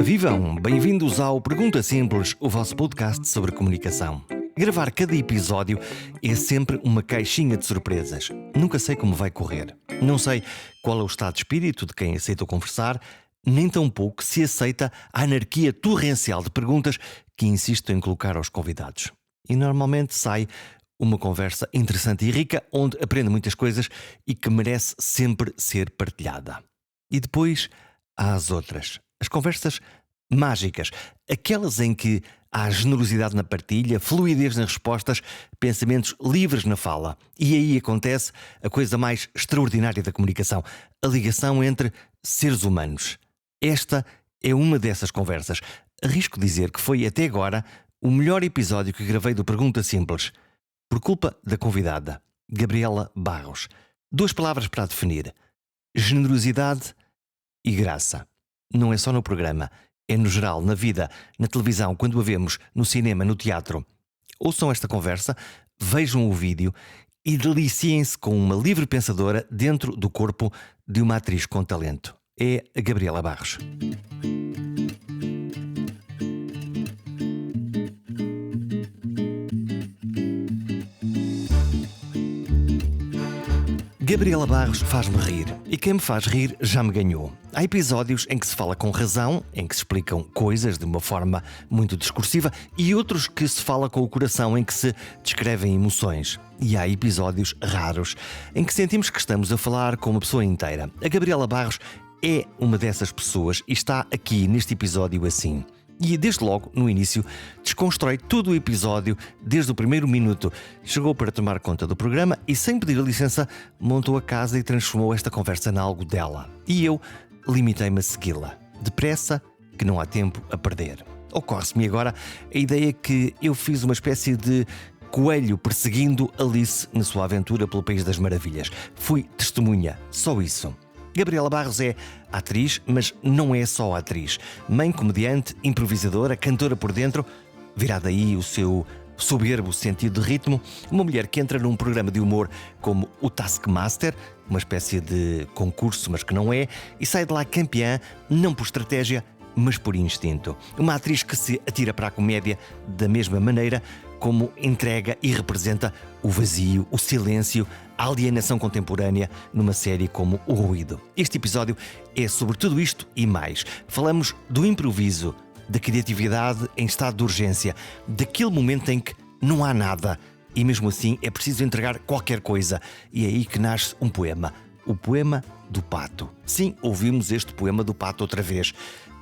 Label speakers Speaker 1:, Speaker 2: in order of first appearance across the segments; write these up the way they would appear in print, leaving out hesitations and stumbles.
Speaker 1: Vivam! Bem-vindos ao Pergunta Simples, o vosso podcast sobre comunicação. Gravar cada episódio é sempre uma caixinha de surpresas. Nunca sei como vai correr. Não sei qual é o estado de espírito de quem aceita conversar, nem tampouco se aceita a anarquia torrencial de perguntas que insisto em colocar aos convidados. E normalmente sai uma conversa interessante e rica, onde aprendo muitas coisas e que merece sempre ser partilhada. E depois há as outras, as conversas mágicas, aquelas em que há generosidade na partilha, fluidez nas respostas, pensamentos livres na fala. E aí acontece a coisa mais extraordinária da comunicação, a ligação entre seres humanos. Esta é uma dessas conversas. Arrisco dizer que foi até agora o melhor episódio que gravei do Pergunta Simples, por culpa da convidada, Gabriela Barros. 2 palavras para a definir: generosidade e graça. Não é só no programa, é no geral, na vida, na televisão, quando a vemos, no cinema, no teatro. Ouçam esta conversa, vejam o vídeo e deliciem-se com uma livre pensadora dentro do corpo de uma atriz com talento. É a Gabriela Barros. Gabriela Barros faz-me rir, e quem me faz rir já me ganhou. Há episódios em que se fala com razão, em que se explicam coisas de uma forma muito discursiva, e outros que se fala com o coração, em que se descrevem emoções. E há episódios raros em que sentimos que estamos a falar com uma pessoa inteira. A Gabriela Barros é uma dessas pessoas e está aqui neste episódio assim. E desde logo, no início, desconstrói todo o episódio desde o primeiro minuto. Chegou para tomar conta do programa e, sem pedir licença, montou a casa e transformou esta conversa em algo dela. E eu limitei-me a segui-la. Depressa, que não há tempo a perder. Ocorre-me agora a ideia que eu fiz uma espécie de coelho perseguindo Alice na sua aventura pelo País das Maravilhas. Fui testemunha, só isso. Gabriela Barros é atriz, mas não é só atriz. Mãe, comediante, improvisadora, cantora por dentro. Virá daí o seu soberbo sentido de ritmo. Uma mulher que entra num programa de humor como o Taskmaster, uma espécie de concurso, mas que não é, e sai de lá campeã, não por estratégia, mas por instinto. Uma atriz que se atira para a comédia da mesma maneira como entrega e representa o vazio, o silêncio, a alienação contemporânea numa série como O Ruído. Este episódio é sobre tudo isto e mais. Falamos do improviso, da criatividade em estado de urgência, daquele momento em que não há nada e mesmo assim é preciso entregar qualquer coisa. E é aí que nasce um poema. O poema do pato. Sim, ouvimos este poema do pato outra vez.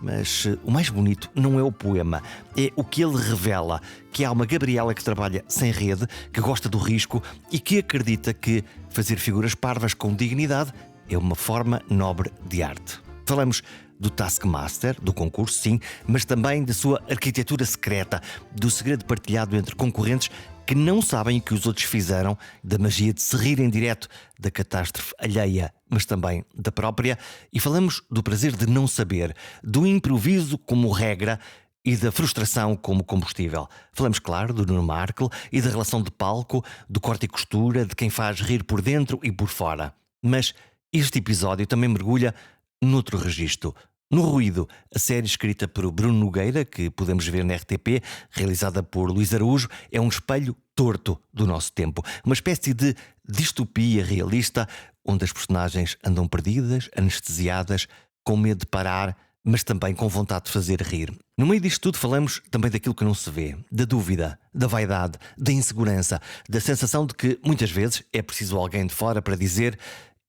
Speaker 1: Mas o mais bonito não é o poema, é o que ele revela, que há uma Gabriela que trabalha sem rede, que gosta do risco e que acredita que fazer figuras parvas com dignidade é uma forma nobre de arte. Falamos do Taskmaster, do concurso, sim, mas também da sua arquitetura secreta, do segredo partilhado entre concorrentes que não sabem o que os outros fizeram, da magia de se rirem direto da catástrofe alheia, mas também da própria, e falamos do prazer de não saber, do improviso como regra e da frustração como combustível. Falamos, claro, do Nuno Markle e da relação de palco, do corte e costura, de quem faz rir por dentro e por fora. Mas este episódio também mergulha noutro registro. No Ruído, a série escrita por Bruno Nogueira, que podemos ver na RTP, realizada por Luís Araújo, é um espelho torto do nosso tempo. Uma espécie de distopia realista, onde as personagens andam perdidas, anestesiadas, com medo de parar, mas também com vontade de fazer rir. No meio disto tudo falamos também daquilo que não se vê, da dúvida, da vaidade, da insegurança, da sensação de que muitas vezes é preciso alguém de fora para dizer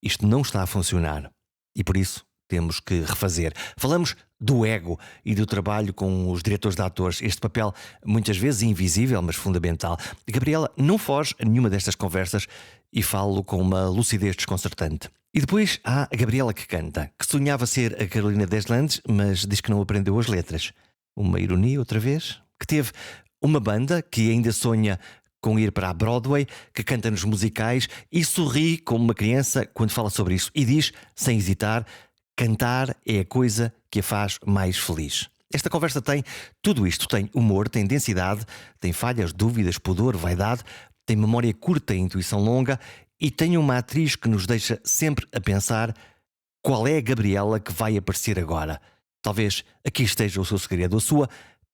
Speaker 1: isto não está a funcionar. E por isso temos que refazer. Falamos do ego e do trabalho com os diretores de atores. Este papel, muitas vezes invisível, mas fundamental. Gabriela não foge a nenhuma destas conversas e falo com uma lucidez desconcertante. E depois há a Gabriela que canta, que sonhava ser a Carolina Deslandes, mas diz que não aprendeu as letras. Uma ironia outra vez. Que teve uma banda que ainda sonha com ir para a Broadway, que canta nos musicais e sorri como uma criança quando fala sobre isso. E diz, sem hesitar, cantar é a coisa que a faz mais feliz. Esta conversa tem tudo isto. Tem humor, tem densidade, tem falhas, dúvidas, pudor, vaidade, tem memória curta e intuição longa e tem uma atriz que nos deixa sempre a pensar qual é a Gabriela que vai aparecer agora. Talvez aqui esteja o seu segredo, a sua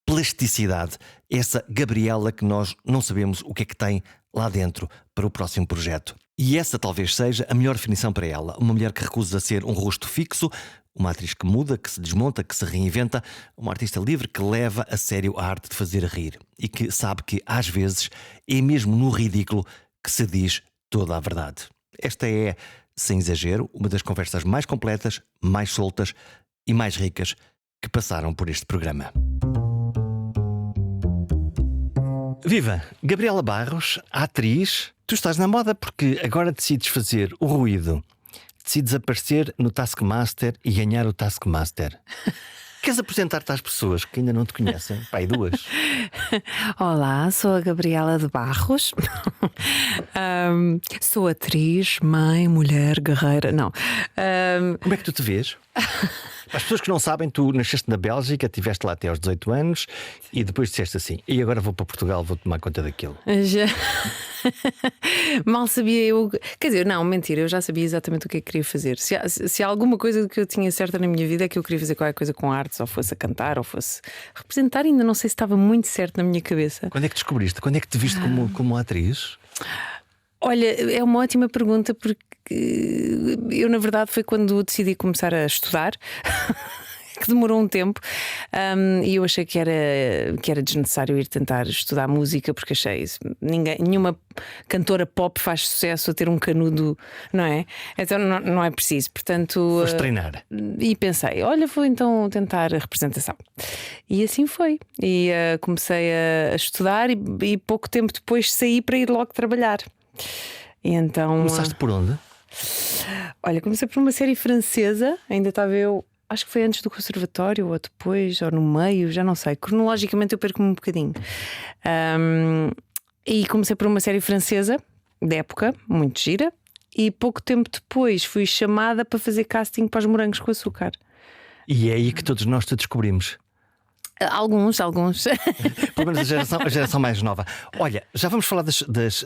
Speaker 1: plasticidade, essa Gabriela que nós não sabemos o que é que tem lá dentro para o próximo projeto. E essa talvez seja a melhor definição para ela. Uma mulher que recusa ser um rosto fixo, uma atriz que muda, que se desmonta, que se reinventa, uma artista livre que leva a sério a arte de fazer rir e que sabe que, às vezes, é mesmo no ridículo que se diz toda a verdade. Esta é, sem exagero, uma das conversas mais completas, mais soltas e mais ricas que passaram por este programa. Viva! Gabriela Barros, a atriz. Tu estás na moda porque agora decides fazer o ruído. Decides aparecer no Taskmaster e ganhar o Taskmaster. Queres apresentar-te às pessoas que ainda não te conhecem? Pai, duas.
Speaker 2: Olá, sou a Gabriela de Barros. Sou atriz, mãe, mulher, guerreira. Não.
Speaker 1: Como é que tu te vês? Para as pessoas que não sabem, tu nasceste na Bélgica, estiveste lá até aos 18 anos e depois disseste assim: e agora vou para Portugal, vou tomar conta daquilo.
Speaker 2: Já... Mal sabia eu. Quer dizer, não, mentira, eu já sabia exatamente o que é que queria fazer. Se há alguma coisa que eu tinha certa na minha vida é que eu queria fazer qualquer coisa com artes, ou fosse a cantar, ou fosse representar, ainda não sei se estava muito certo na minha cabeça.
Speaker 1: Quando é que descobriste? Quando é que te viste como atriz?
Speaker 2: Olha, é uma ótima pergunta porque eu, na verdade, foi quando decidi começar a estudar. Que demorou um tempo, e eu achei que era desnecessário ir tentar estudar música, porque achei isso. Nenhuma cantora pop faz sucesso a ter um canudo, não é? Então não é preciso. Portanto,
Speaker 1: foste treinar.
Speaker 2: E pensei, olha, vou então tentar a representação. E assim foi. E comecei a estudar e pouco tempo depois saí para ir logo trabalhar. E então.
Speaker 1: Começaste por onde?
Speaker 2: Olha, comecei por uma série francesa, ainda estava eu. Acho que foi antes do conservatório, ou depois, ou no meio, já não sei. Cronologicamente eu perco-me um bocadinho. E comecei por uma série francesa, de época, muito gira. E pouco tempo depois fui chamada para fazer casting para os Morangos com Açúcar.
Speaker 1: E é aí que todos nós te descobrimos.
Speaker 2: Alguns.
Speaker 1: Pelo menos a geração mais nova. Olha, já vamos falar das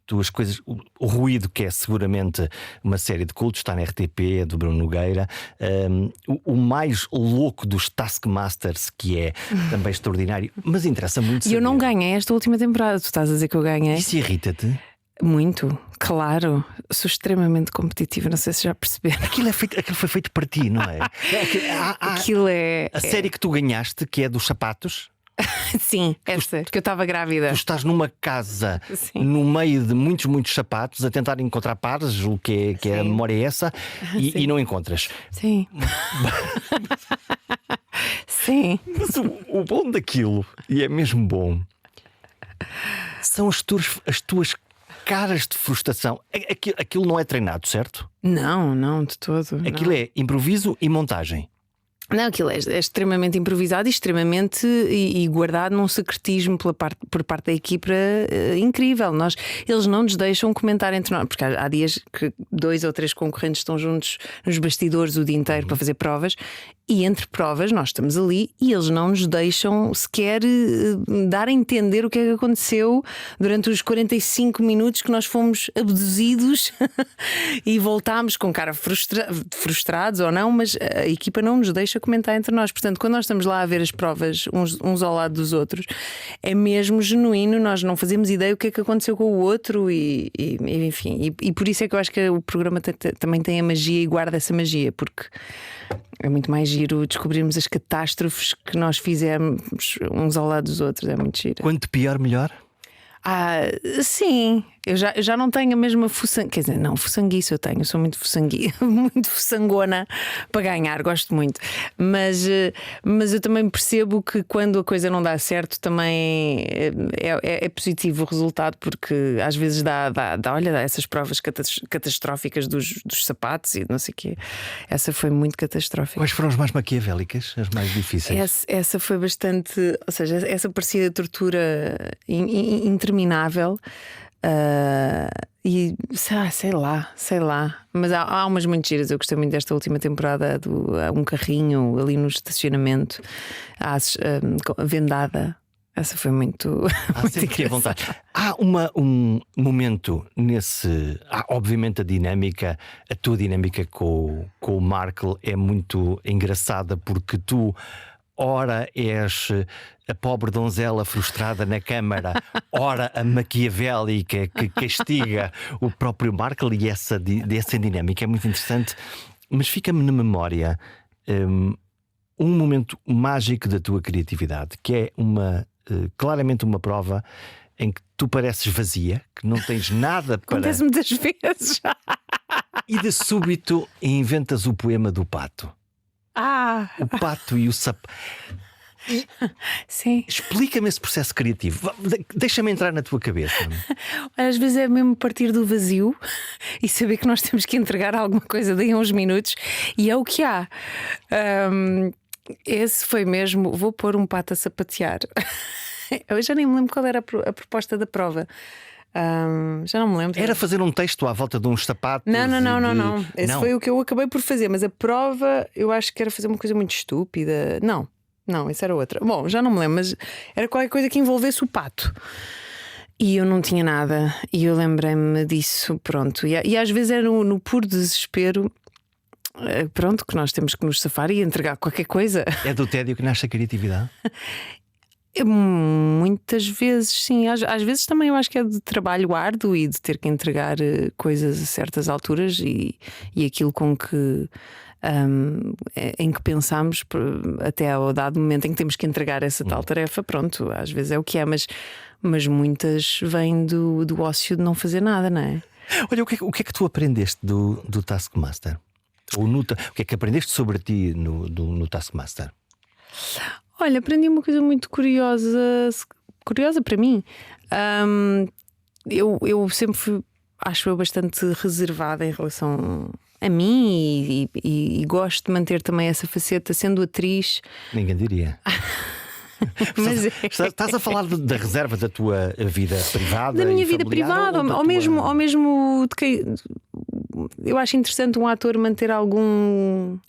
Speaker 1: tuas coisas. O Ruído, que é seguramente uma série de cultos, está na RTP, é do Bruno Nogueira. O mais louco dos Taskmasters, que é também extraordinário, mas interessa muito.
Speaker 2: E eu não ganhei esta última temporada. Tu estás a dizer que eu ganhei?
Speaker 1: Isso irrita-te?
Speaker 2: Muito, claro. Sou extremamente competitiva, não sei se já perceberam.
Speaker 1: Aquilo foi feito para ti, não é?
Speaker 2: Aquilo é.
Speaker 1: A série que tu ganhaste, que é dos sapatos.
Speaker 2: Sim, essa, que eu estava grávida.
Speaker 1: Tu estás numa casa,
Speaker 2: sim,
Speaker 1: no meio de muitos sapatos, a tentar encontrar pares, o que é a memória é essa, e não encontras.
Speaker 2: Sim. Sim.
Speaker 1: Mas o bom daquilo, e é mesmo bom, são as tuas caras de frustração. Aquilo não é treinado, certo?
Speaker 2: Não, de todo.
Speaker 1: Aquilo
Speaker 2: não.
Speaker 1: É improviso e montagem.
Speaker 2: Não, aquilo é extremamente improvisado e extremamente e guardado num secretismo por parte da equipa incrível. Eles não nos deixam comentar entre nós, porque há dias que 2 ou 3 concorrentes estão juntos nos bastidores o dia inteiro para fazer provas. E entre provas nós estamos ali e eles não nos deixam sequer dar a entender o que é que aconteceu durante os 45 minutos que nós fomos abduzidos e voltámos com cara frustrados ou não, mas a equipa não nos deixa comentar entre nós. Portanto, quando nós estamos lá a ver as provas uns ao lado dos outros, é mesmo genuíno, nós não fazemos ideia o que é que aconteceu com o outro enfim. E por isso é que eu acho que o programa também tem a magia e guarda essa magia, porque é muito mais giro descobrirmos as catástrofes que nós fizemos uns ao lado dos outros. É muito giro.
Speaker 1: Quanto pior, melhor?
Speaker 2: Sim, eu já não tenho a mesma fuçanguice. Quer dizer, não, fuçanguice eu tenho, eu sou muito muito fuçangona para ganhar, gosto muito. Mas eu também percebo que quando a coisa não dá certo também é positivo o resultado, porque às vezes dá essas provas catastróficas dos sapatos e não sei o quê. Essa foi muito catastrófica.
Speaker 1: Quais foram as mais maquiavélicas, as mais difíceis?
Speaker 2: Essa foi bastante, ou seja, essa parecia tortura interminável. E sei lá. Mas há umas muito giras. Eu gostei muito desta última temporada há um carrinho ali no estacionamento, vendada. Essa foi muito.
Speaker 1: Sempre que à vontade. Há um momento nesse. Obviamente, a tua dinâmica com o Markle é muito engraçada, porque tu, ora, és a pobre donzela frustrada na Câmara, ora, a maquiavélica que castiga o próprio Markle, e essa dinâmica é muito interessante. Mas fica-me na memória um momento mágico da tua criatividade, que é claramente uma prova em que tu pareces vazia, que não tens nada para.
Speaker 2: Acontece muitas vezes.
Speaker 1: E de súbito inventas o poema do pato. O pato e o sapato.
Speaker 2: Sim.
Speaker 1: Explica-me esse processo criativo. Deixa-me entrar na tua cabeça.
Speaker 2: Às vezes é mesmo partir do vazio e saber que nós temos que entregar alguma coisa daí a uns minutos, e é o que há. Esse foi mesmo. Vou pôr um pato a sapatear. Eu já nem me lembro qual era a proposta da prova. Já não me lembro.
Speaker 1: Era fazer um texto à volta de uns sapatos.
Speaker 2: Não. Esse foi o que eu acabei por fazer. Mas a prova, eu acho que era fazer uma coisa muito estúpida. Não, essa era outra. Bom, já não me lembro, mas era qualquer coisa que envolvesse o pato. E eu não tinha nada. E eu lembrei-me disso, pronto. E às vezes era no puro desespero, pronto, que nós temos que nos safar e entregar qualquer coisa.
Speaker 1: É do tédio que nasce a criatividade?
Speaker 2: Muitas vezes, sim. Às vezes também eu acho que é de trabalho árduo e de ter que entregar coisas a certas alturas e aquilo com que em que pensamos até ao dado momento em que temos que entregar essa tal tarefa. Pronto, às vezes é o que é, mas muitas vêm do ócio de não fazer nada, não é?
Speaker 1: Olha, o que é que tu aprendeste do Taskmaster? O que é que aprendeste sobre ti no Taskmaster?
Speaker 2: Olha, aprendi uma coisa muito curiosa para mim. Eu sempre fui, acho eu, bastante reservada em relação a mim e gosto de manter também essa faceta, sendo atriz.
Speaker 1: Ninguém diria.
Speaker 2: Mas
Speaker 1: Estás a falar da reserva da tua vida privada?
Speaker 2: Da minha vida privada, ou mesmo de quem. Eu acho interessante um ator manter algum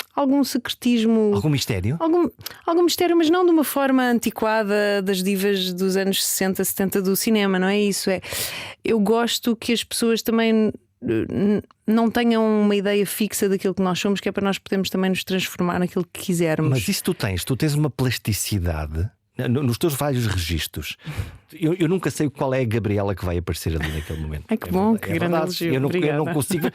Speaker 2: secretismo.
Speaker 1: Algum mistério?
Speaker 2: Algum mistério, mas não de uma forma antiquada das divas dos anos 60, 70 do cinema, não é isso? Eu gosto que as pessoas também não tenham uma ideia fixa daquilo que nós somos, que é para nós podermos também nos transformar naquilo que quisermos.
Speaker 1: Mas isso tu tens uma plasticidade nos teus vários registros. Eu nunca sei qual é a Gabriela que vai aparecer ali naquele momento.
Speaker 2: Ai, que bom, que grande elogio.
Speaker 1: Eu não consigo.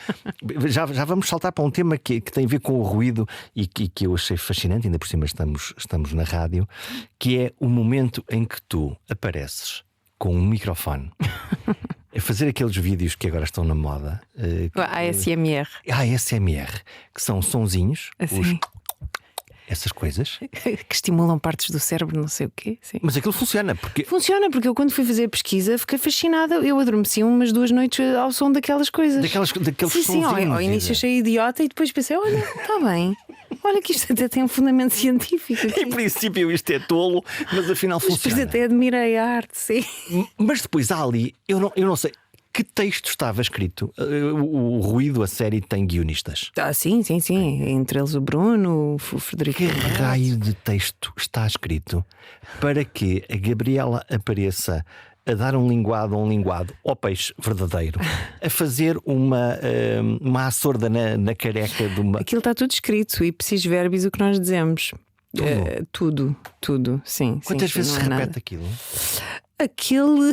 Speaker 1: Já vamos saltar para um tema que tem a ver com o ruído e que eu achei fascinante, ainda por cima estamos na rádio, que é o momento em que tu apareces com um microfone a fazer aqueles vídeos que agora estão na moda.
Speaker 2: ASMR.
Speaker 1: ASMR, que são sonzinhos.
Speaker 2: Assim.
Speaker 1: Essas coisas
Speaker 2: que estimulam partes do cérebro, não sei o quê. Sim.
Speaker 1: Mas aquilo funciona porque
Speaker 2: eu, quando fui fazer a pesquisa, fiquei fascinada. Eu adormeci umas 2 noites ao som daquelas coisas.
Speaker 1: Daqueles sonzinhos.
Speaker 2: Sim, ao início achei idiota e depois pensei: olha, está bem. Olha que isto até tem um fundamento científico.
Speaker 1: Em princípio isto é tolo, mas afinal funciona.
Speaker 2: Depois até admirei a arte, sim.
Speaker 1: Mas depois há ali, eu não sei que texto estava escrito. O Ruído, a série, tem guionistas.
Speaker 2: Sim. Entre eles o Bruno, o Frederico.
Speaker 1: Que raio de texto está escrito para que a Gabriela apareça a dar um linguado ao peixe verdadeiro, a fazer uma açorda na careca de uma.
Speaker 2: Aquilo está tudo escrito, ipsis verbis, o que nós dizemos. Tudo, sim.
Speaker 1: Quantas vezes se repete aquilo?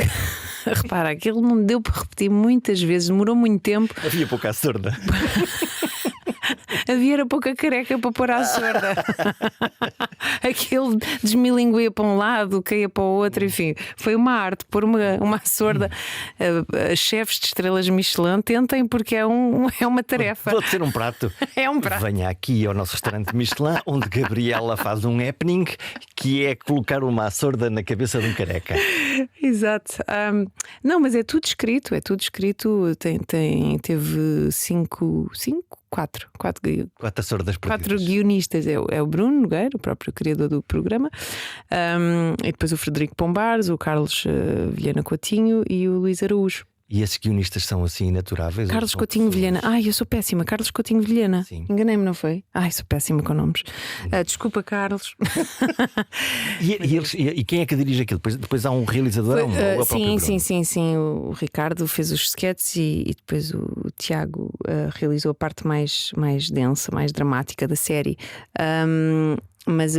Speaker 2: Repara, aquilo não deu para repetir muitas vezes, demorou muito tempo.
Speaker 1: Havia pouca açorda.
Speaker 2: Havia pouca careca para pôr à sorda. Aquilo desmilinguia para um lado, caía para o outro, enfim. Foi uma arte pôr uma sorda. Chefes de estrelas Michelin, tentem, porque é uma tarefa.
Speaker 1: Pode ser um prato.
Speaker 2: É um prato.
Speaker 1: Venha aqui ao nosso restaurante Michelin, onde Gabriela faz um happening, que é colocar uma sorda na cabeça de um careca.
Speaker 2: Exato. Não, mas é tudo escrito. Teve quatro
Speaker 1: sordas.
Speaker 2: 4 guionistas. É o Bruno Nogueira, o próprio criador do programa, e depois o Frederico Pombares, o Carlos Viana Coutinho e o Luís Araújo.
Speaker 1: E esses guionistas são assim inaturáveis?
Speaker 2: Carlos Coutinho Vilhena. Ai, eu sou péssima. Carlos Coutinho Vilhena.
Speaker 1: Sim.
Speaker 2: Enganei-me, não foi? Ai, sou péssima com nomes. Desculpa, Carlos.
Speaker 1: E quem é que dirige aquilo? Depois há um realizador? Ou a própria
Speaker 2: sim. O Ricardo fez os sketches e depois o Tiago realizou a parte mais densa, mais dramática da série. Mas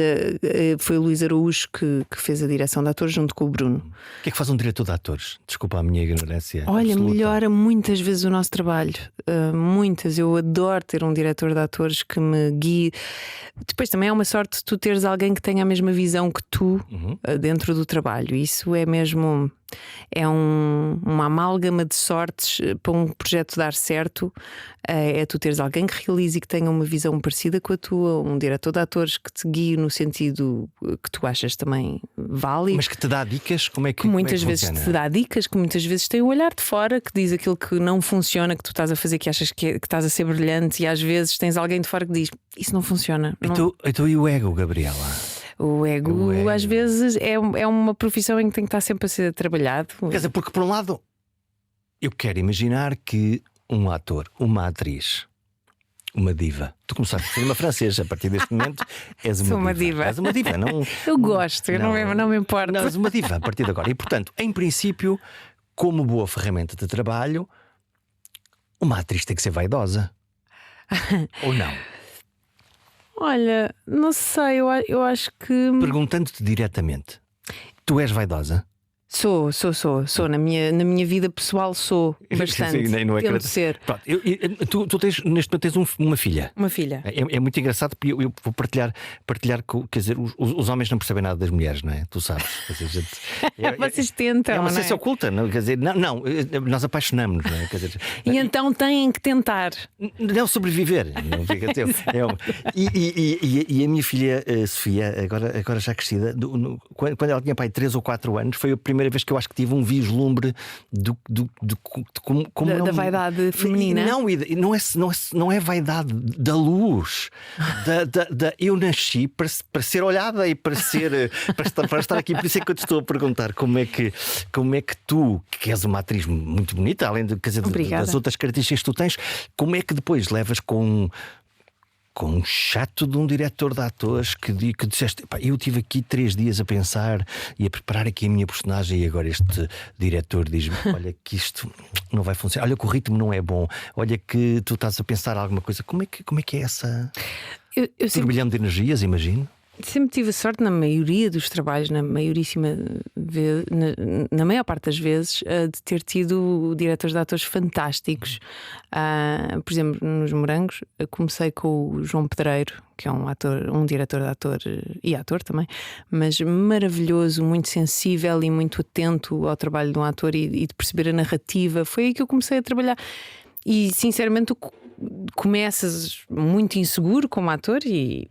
Speaker 2: foi o Luís Araújo que fez a direção de atores junto com o Bruno.
Speaker 1: O que é que faz um diretor de atores? Desculpa a minha ignorância.
Speaker 2: Olha,
Speaker 1: absoluta.
Speaker 2: melhora muitas vezes o nosso trabalho. Muitas. Eu adoro ter um diretor de atores que me guie. Depois também é uma sorte tu teres alguém que tenha a mesma visão que tu dentro do trabalho. Isso é mesmo. É uma amálgama de sortes para um projeto dar certo. É tu teres alguém que realize e que tenha uma visão parecida com a tua, um diretor de atores que te guie no sentido que tu achas também válido.
Speaker 1: Mas que te dá dicas? Como é que
Speaker 2: muitas vezes
Speaker 1: funciona?
Speaker 2: te dá dicas, que muitas vezes tem o olhar de fora que diz aquilo que não funciona, que tu estás a fazer, que achas que estás a ser brilhante, e às vezes tens alguém de fora que diz isso não funciona.
Speaker 1: Então e o ego, Gabriela?
Speaker 2: O ego às vezes é uma profissão em que tem que estar sempre a ser trabalhado.
Speaker 1: Quer dizer, porque por um lado eu quero imaginar que um ator, uma atriz, uma diva. Tu começaste a ser uma francesa, a partir deste momento és uma
Speaker 2: Sou uma
Speaker 1: diva.
Speaker 2: diva.
Speaker 1: És uma diva, não?
Speaker 2: Eu gosto, não me importa.
Speaker 1: Não, és uma diva a partir de agora. E portanto, em princípio, como boa ferramenta de trabalho, uma atriz tem que ser vaidosa. Ou não?
Speaker 2: Olha, não sei, eu acho que.
Speaker 1: Perguntando-te diretamente, tu és vaidosa?
Speaker 2: Sou. Na minha vida pessoal sou bastante.
Speaker 1: Sim, não é
Speaker 2: Tento ser.
Speaker 1: Pronto, tu tens, neste momento tens uma filha.
Speaker 2: Uma filha.
Speaker 1: É muito engraçado porque eu vou partilhar com, quer dizer, os homens não percebem nada das mulheres, não é? Tu sabes. Quer dizer,
Speaker 2: Vocês tentam.
Speaker 1: É uma
Speaker 2: não
Speaker 1: ciência oculta, não? Quer dizer, não, nós apaixonamos-nos, não é? Quer dizer,
Speaker 2: E então têm que tentar.
Speaker 1: não sobreviver. Não fica e a minha filha Sofia, agora já crescida, quando ela tinha pai 3 ou 4 anos, foi a primeira vez que eu acho que tive um vislumbre de como
Speaker 2: Da vaidade feminina.
Speaker 1: Não é vaidade da luz. Eu nasci para ser olhada e para estar aqui. Por isso é que eu te estou a perguntar como é que tu, que és uma atriz muito bonita, além de, quer dizer, das outras características que tu tens, como é que depois levas com um chato de um diretor de atores que disseste, pá, eu tive aqui 3 dias a pensar e a preparar aqui a minha personagem, e agora este diretor diz-me: olha que isto não vai funcionar, olha que o ritmo não é bom, olha que tu estás a pensar alguma coisa. Como é que é essa turbilhão de energias, imagino?
Speaker 2: Sempre tive a sorte, na maioria dos trabalhos, na maior parte das vezes, de ter tido diretores de atores fantásticos. Por exemplo, nos Morangos, comecei com o João Pedreiro, que é um diretor de ator e ator também, mas maravilhoso, muito sensível e muito atento ao trabalho de um ator e de perceber a narrativa. Foi aí que eu comecei a trabalhar. E sinceramente, tu começas muito inseguro como ator e.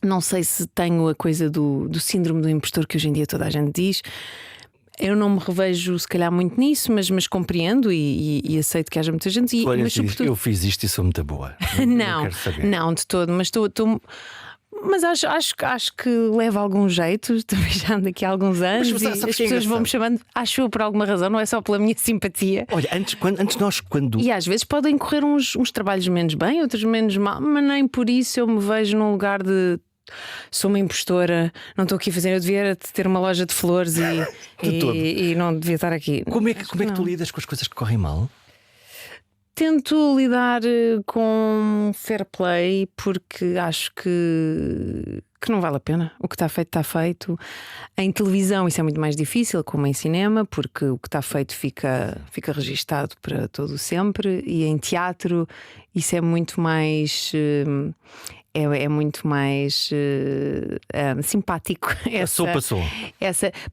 Speaker 2: Não sei se tenho a coisa do síndrome do impostor que hoje em dia toda a gente diz. Eu não me revejo se calhar muito nisso, mas compreendo e aceito que haja muita gente.
Speaker 1: Olha,
Speaker 2: mas sobretudo...
Speaker 1: eu fiz isto e sou muito boa.
Speaker 2: Não, de todo. Mas acho que leva algum jeito. Também já ando aqui há alguns anos e as pessoas vão-me chamando, acho eu, por alguma razão, não é só pela minha simpatia.
Speaker 1: Olha, antes nós
Speaker 2: E às vezes podem correr uns trabalhos menos bem, outros menos mal, mas nem por isso eu me vejo num lugar de sou uma impostora, não estou aqui a fazer. Eu devia ter uma loja de flores e não devia estar aqui.
Speaker 1: Como é que tu lidas com as coisas que correm mal?
Speaker 2: Tento lidar com fair play, porque acho que não vale a pena. O que está feito, está feito. Em televisão isso é muito mais difícil, como em cinema, porque o que está feito fica registado para todo sempre. E em teatro isso é muito mais... É muito mais simpático.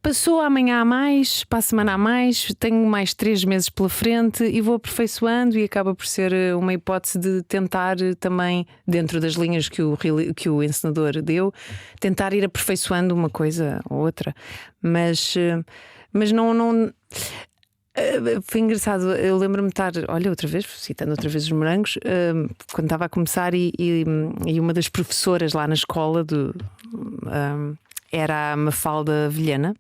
Speaker 2: Passou, amanhã há mais, para a semana há mais, tenho mais 3 meses pela frente e vou aperfeiçoando, e acaba por ser uma hipótese de tentar também, dentro das linhas que o encenador deu, tentar ir aperfeiçoando uma coisa ou outra. Mas não. Foi engraçado, eu lembro-me de estar, olha, citando outra vez os Morangos, quando estava a começar e uma das professoras lá na escola era a Mafalda Vilhena,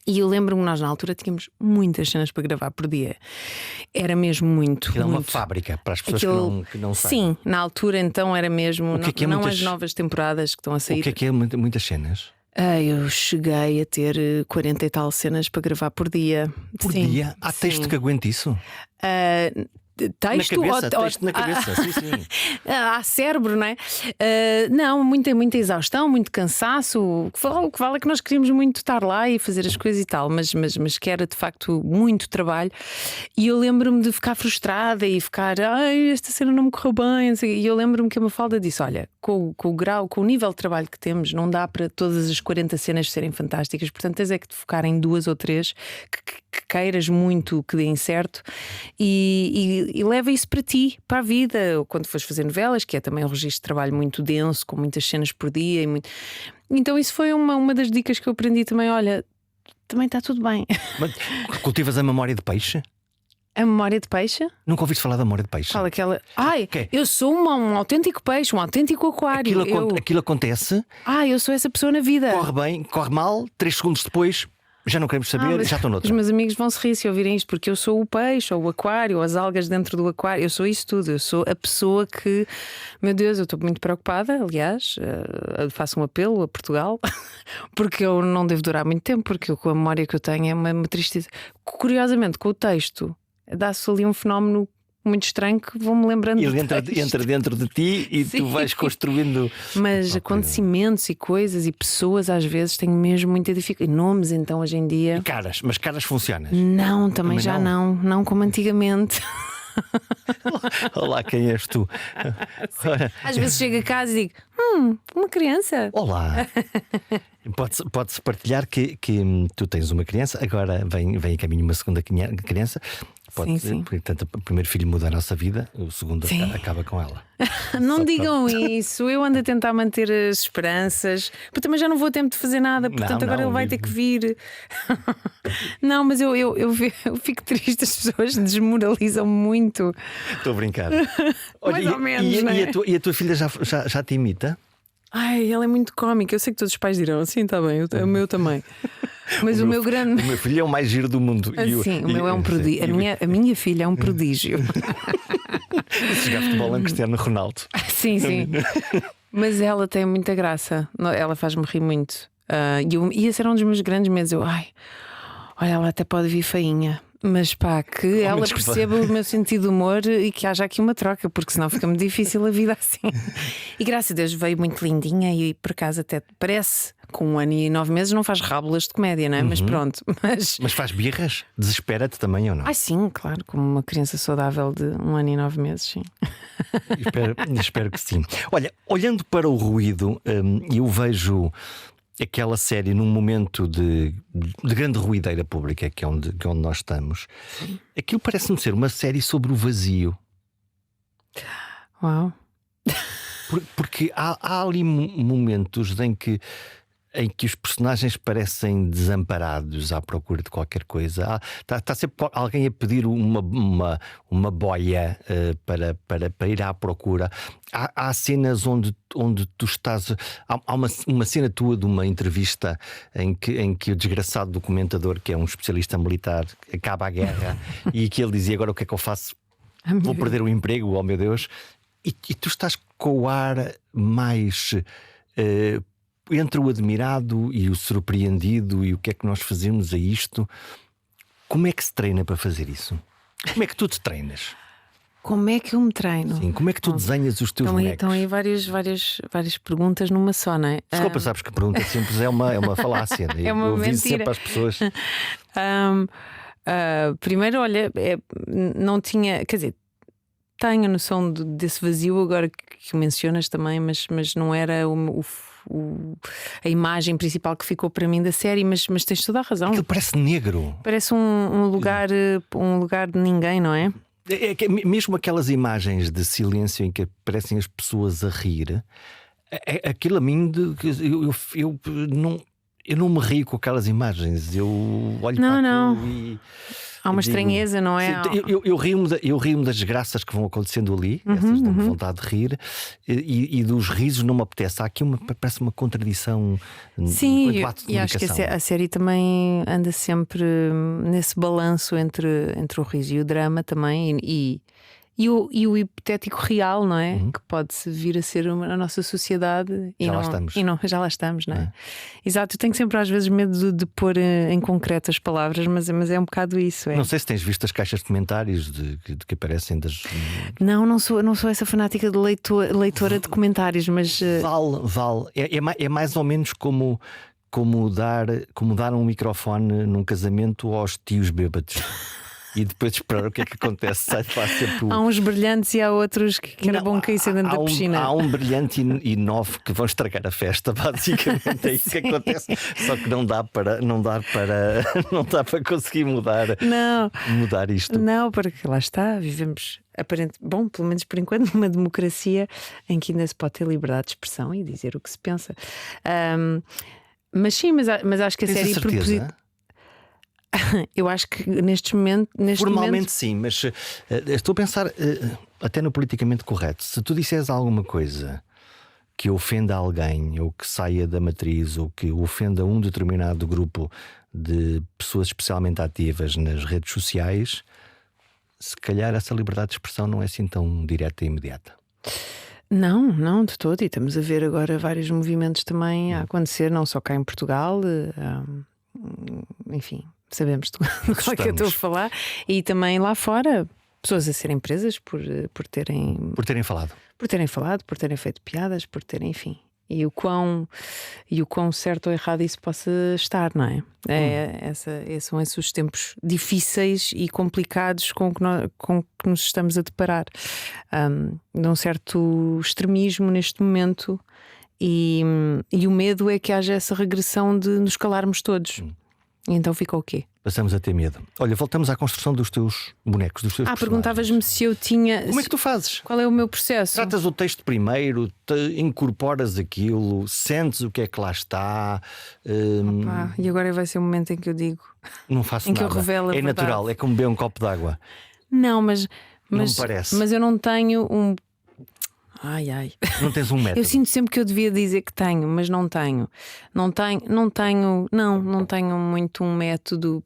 Speaker 2: E eu lembro-me, nós na altura tínhamos muitas cenas para gravar por dia. Era mesmo muito.
Speaker 1: Aquilo é uma
Speaker 2: muito.
Speaker 1: fábrica para as pessoas que não sabem.
Speaker 2: Sim, na altura então era mesmo. Não
Speaker 1: muitas...
Speaker 2: as novas temporadas que estão a sair.
Speaker 1: O que é muitas cenas?
Speaker 2: Eu cheguei a ter 40 e tal cenas para gravar por dia.
Speaker 1: Por
Speaker 2: sim,
Speaker 1: dia? Há texto que aguente isso?
Speaker 2: Texto
Speaker 1: texto na cabeça, sim, sim.
Speaker 2: Há cérebro, não é? Não, muita exaustão, muito cansaço. O que vale é que nós queríamos muito estar lá e fazer as coisas e tal, mas que era de facto muito trabalho. E eu lembro-me de ficar frustrada e ficar, esta cena não me correu bem. E eu lembro-me que a Mafalda disse: olha, com o grau, com o nível de trabalho que temos, não dá para todas as 40 cenas serem fantásticas, portanto tens é que te focar em 2 ou 3 que queiras muito que deem certo e leva isso para ti, para a vida. Ou quando fores fazer novelas, que é também um registro de trabalho muito denso, com muitas cenas por dia. Então isso foi uma das dicas que eu aprendi também. Olha, também está tudo bem.
Speaker 1: Mas cultivas a memória de peixe?
Speaker 2: A memória de peixe?
Speaker 1: Nunca ouviste falar da memória de peixe?
Speaker 2: Fala aquela. Eu sou um autêntico peixe, um autêntico aquário.
Speaker 1: Aquilo acontece.
Speaker 2: Eu sou essa pessoa na vida.
Speaker 1: Corre bem, corre mal, 3 segundos depois. Já não queremos saber, já estou noutra.
Speaker 2: Os meus amigos vão se rir se ouvirem isto, porque eu sou o peixe, ou o aquário, ou as algas dentro do aquário. Eu sou isso tudo. Eu sou a pessoa que, meu Deus, eu estou muito preocupada. Aliás, faço um apelo a Portugal, porque eu não devo durar muito tempo, porque com a memória que eu tenho é uma tristeza. Curiosamente, com o texto, dá-se ali um fenómeno muito estranho que vou-me lembrando.
Speaker 1: Ele entra dentro de ti e
Speaker 2: Sim.
Speaker 1: tu vais construindo.
Speaker 2: Mas acontecimentos e coisas e pessoas às vezes tenho mesmo muita dificuldade. Nomes, então, hoje em dia.
Speaker 1: E caras, mas caras funcionam?
Speaker 2: Não, também já não como antigamente.
Speaker 1: Olá, quem és tu?
Speaker 2: Às vezes chego a casa e digo: uma criança.
Speaker 1: Olá. Pode-se partilhar que tu tens uma criança, agora vem a caminho uma segunda criança.
Speaker 2: Sim.
Speaker 1: Portanto, o primeiro filho muda a nossa vida, o segundo acaba com ela.
Speaker 2: Não digam isso. Eu ando a tentar manter as esperanças, porque também já não vou a tempo de fazer nada. Portanto, agora ele vai ter que vir. Não, mas eu fico triste. As pessoas desmoralizam muito.
Speaker 1: Estou a brincar.
Speaker 2: Mais ou menos, não é?
Speaker 1: E a tua filha já te imita?
Speaker 2: Ela é muito cómica. Eu sei que todos os pais dirão: sim, está bem, o meu também. Mas o meu grande.
Speaker 1: O meu filho é o mais giro do mundo.
Speaker 2: Sim, o meu é um prodígio. A minha filha é um prodígio.
Speaker 1: Se jogar futebol é um Cristiano Ronaldo.
Speaker 2: Sim. Mas ela tem muita graça. Ela faz-me rir muito. E esse era um dos meus grandes medos. Olha, ela até pode vir feinha. Mas que ela perceba o meu sentido de humor e que haja aqui uma troca, porque senão fica-me difícil a vida assim. E graças a Deus veio muito lindinha e por acaso até parece, com 1 ano e 9 meses, não faz rábulas de comédia, não é? Mas pronto. Mas
Speaker 1: faz birras? Desespera-te também ou não?
Speaker 2: Sim, claro, como uma criança saudável de 1 ano e 9 meses, sim.
Speaker 1: Espero que sim. Olha, olhando para o ruído, eu vejo aquela série num momento de grande ruideira pública, que é onde nós estamos. Aquilo parece-me ser uma série sobre o vazio.
Speaker 2: Uau.
Speaker 1: Porque há ali momentos em que os personagens parecem desamparados à procura de qualquer coisa. Está sempre alguém a pedir uma boia para ir à procura. Há cenas onde tu estás. Há uma cena tua de uma entrevista em que o desgraçado documentador, que é um especialista militar, acaba a guerra e que ele dizia: agora o que é que eu faço? Vou perder o emprego, oh meu Deus. E tu estás com o ar mais entre o admirado e o surpreendido. E o que é que nós fazemos a isto? Como é que se treina para fazer isso? Como é que tu te treinas?
Speaker 2: Como é que eu me treino?
Speaker 1: Sim, como é que tu desenhas os teus bonecos?
Speaker 2: Estão aí várias perguntas numa só, não é?
Speaker 1: Desculpa, sabes que pergunta simples é uma falácia.
Speaker 2: É uma
Speaker 1: eu aviso
Speaker 2: mentira.
Speaker 1: sempre às pessoas.
Speaker 2: Primeiro, olha, não tinha, quer dizer, tenho a noção desse vazio agora que mencionas também, mas não era a imagem principal que ficou para mim da série, mas tens toda a razão.
Speaker 1: Aquilo parece negro.
Speaker 2: Parece um lugar de ninguém, não é?
Speaker 1: Mesmo aquelas imagens de silêncio em que aparecem as pessoas a rir, aquilo a mim eu não me rio com aquelas imagens. Eu olho para aquilo e
Speaker 2: Há uma estranheza, não é?
Speaker 1: Eu rio-me das desgraças que vão acontecendo ali, essas dão-me vontade de rir, e dos risos não me apetece. Há aqui parece uma contradição.
Speaker 2: Sim, e acho que a série também anda sempre nesse balanço entre o riso e o drama também, e o hipotético real, não é? Que pode vir a ser a nossa sociedade.
Speaker 1: Já lá estamos.
Speaker 2: Já lá estamos, não é? Exato, eu tenho sempre às vezes medo de pôr em concreto as palavras, mas é um bocado isso.
Speaker 1: Não sei se tens visto as caixas de comentários de que aparecem das.
Speaker 2: Não sou essa fanática de leitora de comentários, mas.
Speaker 1: Vale. É mais ou menos como dar um microfone num casamento aos tios bêbados. E depois esperar o que é que acontece. Sai de lá sempre
Speaker 2: Há uns brilhantes e há outros que era bom cair dentro da piscina.
Speaker 1: Há um brilhante e 9 que vão estragar a festa. Basicamente é isso que acontece. Só que não dá para conseguir mudar isto.
Speaker 2: Não, porque lá está, vivemos bom, pelo menos por enquanto, numa democracia em que ainda se pode ter liberdade de expressão e dizer o que se pensa. Mas sim, mas acho que a série proposita. Eu acho que neste momento.
Speaker 1: Formalmente sim, mas estou a pensar até no politicamente correto. Se tu disseres alguma coisa que ofenda alguém, ou que saia da matriz, ou que ofenda um determinado grupo de pessoas especialmente ativas nas redes sociais, se calhar essa liberdade de expressão não é assim tão direta e imediata.
Speaker 2: Não, de todo. E estamos a ver agora vários movimentos também a acontecer, não só cá em Portugal, enfim. Sabemos do qual é que eu estou a falar. E também lá fora, pessoas a serem presas por terem
Speaker 1: falado.
Speaker 2: Por terem feito piadas, por terem, enfim. E o quão certo ou errado isso possa estar, não é? São esses os tempos difíceis e complicados com que nos estamos a deparar. De um certo extremismo neste momento, e o medo é que haja essa regressão de nos calarmos todos. E então fica o quê?
Speaker 1: Passamos a ter medo. Olha, voltamos à construção dos teus bonecos, dos teus personagens.
Speaker 2: Perguntavas-me se eu tinha.
Speaker 1: Como é que tu fazes?
Speaker 2: Qual é o meu processo?
Speaker 1: Tratas o texto primeiro, incorporas aquilo, sentes o que é que lá está.
Speaker 2: E agora vai ser o momento em que eu digo.
Speaker 1: Não faço
Speaker 2: em
Speaker 1: nada.
Speaker 2: Que eu revelo a verdade.
Speaker 1: Natural, é como beber um copo de água.
Speaker 2: Não, mas
Speaker 1: não me parece.
Speaker 2: Mas eu não tenho um. Ai.
Speaker 1: Não tens um método?
Speaker 2: Eu sinto sempre que eu devia dizer que tenho, mas não tenho. Não tenho muito um método.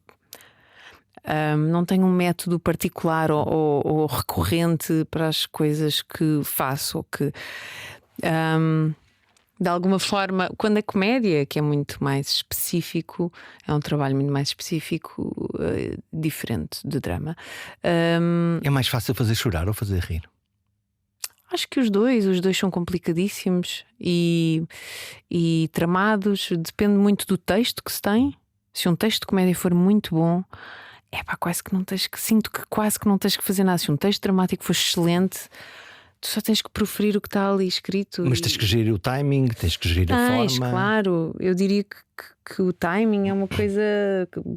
Speaker 2: Não tenho um método particular ou recorrente para as coisas que faço. Ou que, de alguma forma, quando a comédia, que é muito mais específico, é um trabalho muito mais específico, diferente de drama.
Speaker 1: É mais fácil fazer chorar ou fazer rir?
Speaker 2: Acho que os dois são complicadíssimos e tramados. Depende muito do texto que se tem. Se um texto de comédia for muito bom, sinto que quase que não tens que fazer nada. Se um texto dramático for excelente, tu só tens que proferir o que está ali escrito.
Speaker 1: Mas tens que gerir o timing, tens que gerir a forma.
Speaker 2: Claro, eu diria que o timing é uma coisa